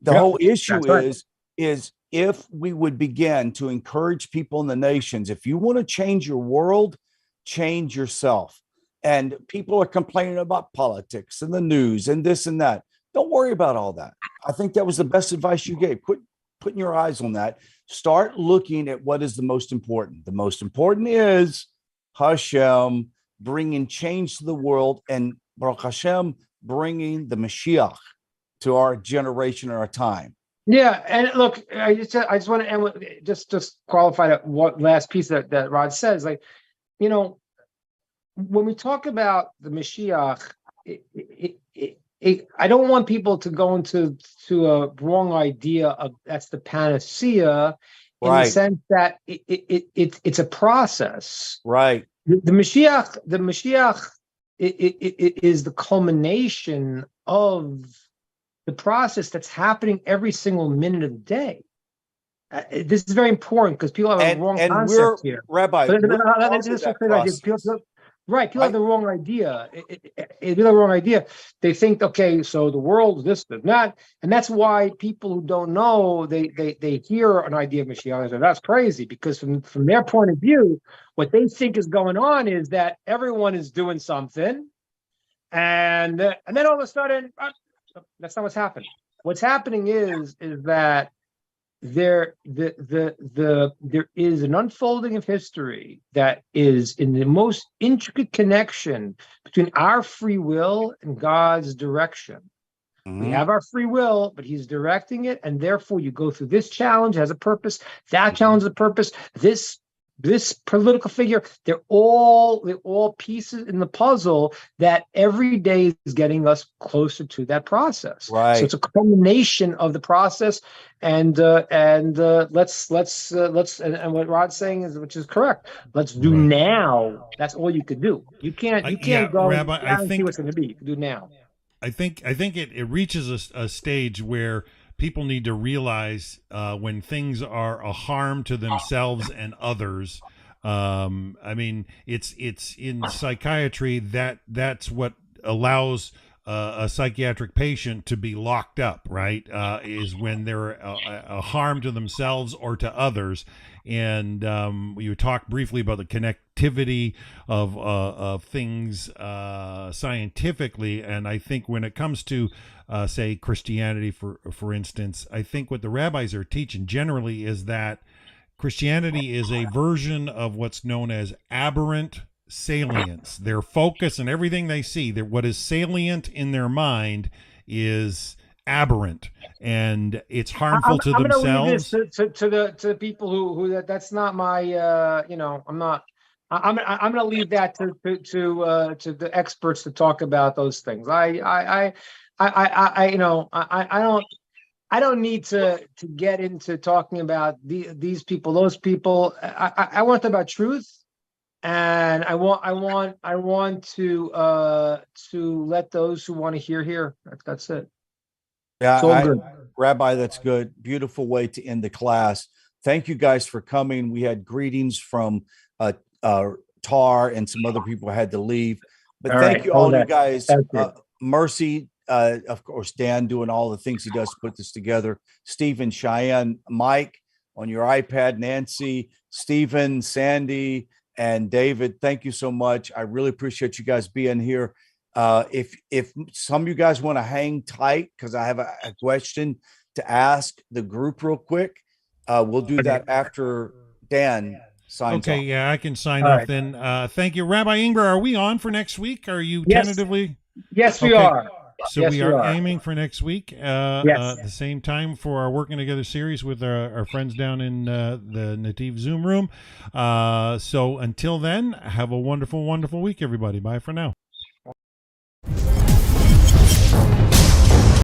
The whole issue is if we would begin to encourage people in the nations, if you want to change your world, change yourself. And people are complaining about politics and the news and this and that. Don't worry about all that. I think that was the best advice you gave. Quit putting your eyes on that. Start looking at what is the most important. The most important is Hashem bringing change to the world, and Baruch Hashem bringing the Mashiach to our generation or our time. Yeah, and look, I just want to end with just qualify that what last piece that Rod says. Like, when we talk about the Mashiach, I don't want people to go into a wrong idea of that's the panacea, in the sense that it's a process. Right. The Mashiach is the culmination of the process that's happening every single minute of the day. This is very important because people have a wrong concept here. Rabbi, people have the wrong idea. People have the wrong idea. They think, okay, so the world is this, that, and that's why people who don't know, they hear an idea of Mashiach and say, that's crazy, because from their point of view, what they think is going on is that everyone is doing something, and then all of a sudden, that's not what's happening. What's happening is that there is an unfolding of history that is in the most intricate connection between our free will and God's direction. We have our free will, but he's directing it, and therefore you go through this challenge, has a purpose, that challenge has a purpose, this political figure, they're all pieces in the puzzle that every day is getting us closer to that process. Right. So it's a culmination of the process, and let's what Rod's saying is, which is correct. Let's do now. That's all you could do. You can't go Rabbi, and see what's going to be. You can do now. I think it reaches a stage where people need to realize when things are a harm to themselves and others. I mean, it's in psychiatry that's what allows a psychiatric patient to be locked up, right? Is when they're a harm to themselves or to others. And you talked briefly about the connectivity of things scientifically, and I think when it comes to say Christianity, for instance, I think what the rabbis are teaching generally is that Christianity is a version of what's known as aberrant salience. Their focus and everything they see, what is salient in their mind is aberrant, and it's harmful to themselves. I'm going to leave this to the people who that's not my I'm not. I'm going to leave that to the experts to talk about those things. I don't need to get into talking about these people, those people. I want them about truth, and I want to let those who want to hear. That's it. Yeah, Rabbi, that's good. Beautiful way to end the class. Thank you guys for coming. We had greetings from Tar and some other people had to leave, but thank you all you guys. Mercy. Of course, Dan doing all the things he does to put this together. Stephen, Cheyenne, Mike on your iPad, Nancy, Stephen, Sandy, and David. Thank you so much. I really appreciate you guys being here. If some of you guys want to hang tight, because I have a question to ask the group real quick, we'll do that after Dan signs off. Yeah, I can sign off then. Thank you. Rabbi Ingber, are we on for next week? Are you tentatively? Yes, we are. So Yes, we we are are. aiming for next week, Yes. the same time for our Working Together series with our friends down in the Netiv Zoom room. So until then, have a wonderful, wonderful week, everybody. Bye for now.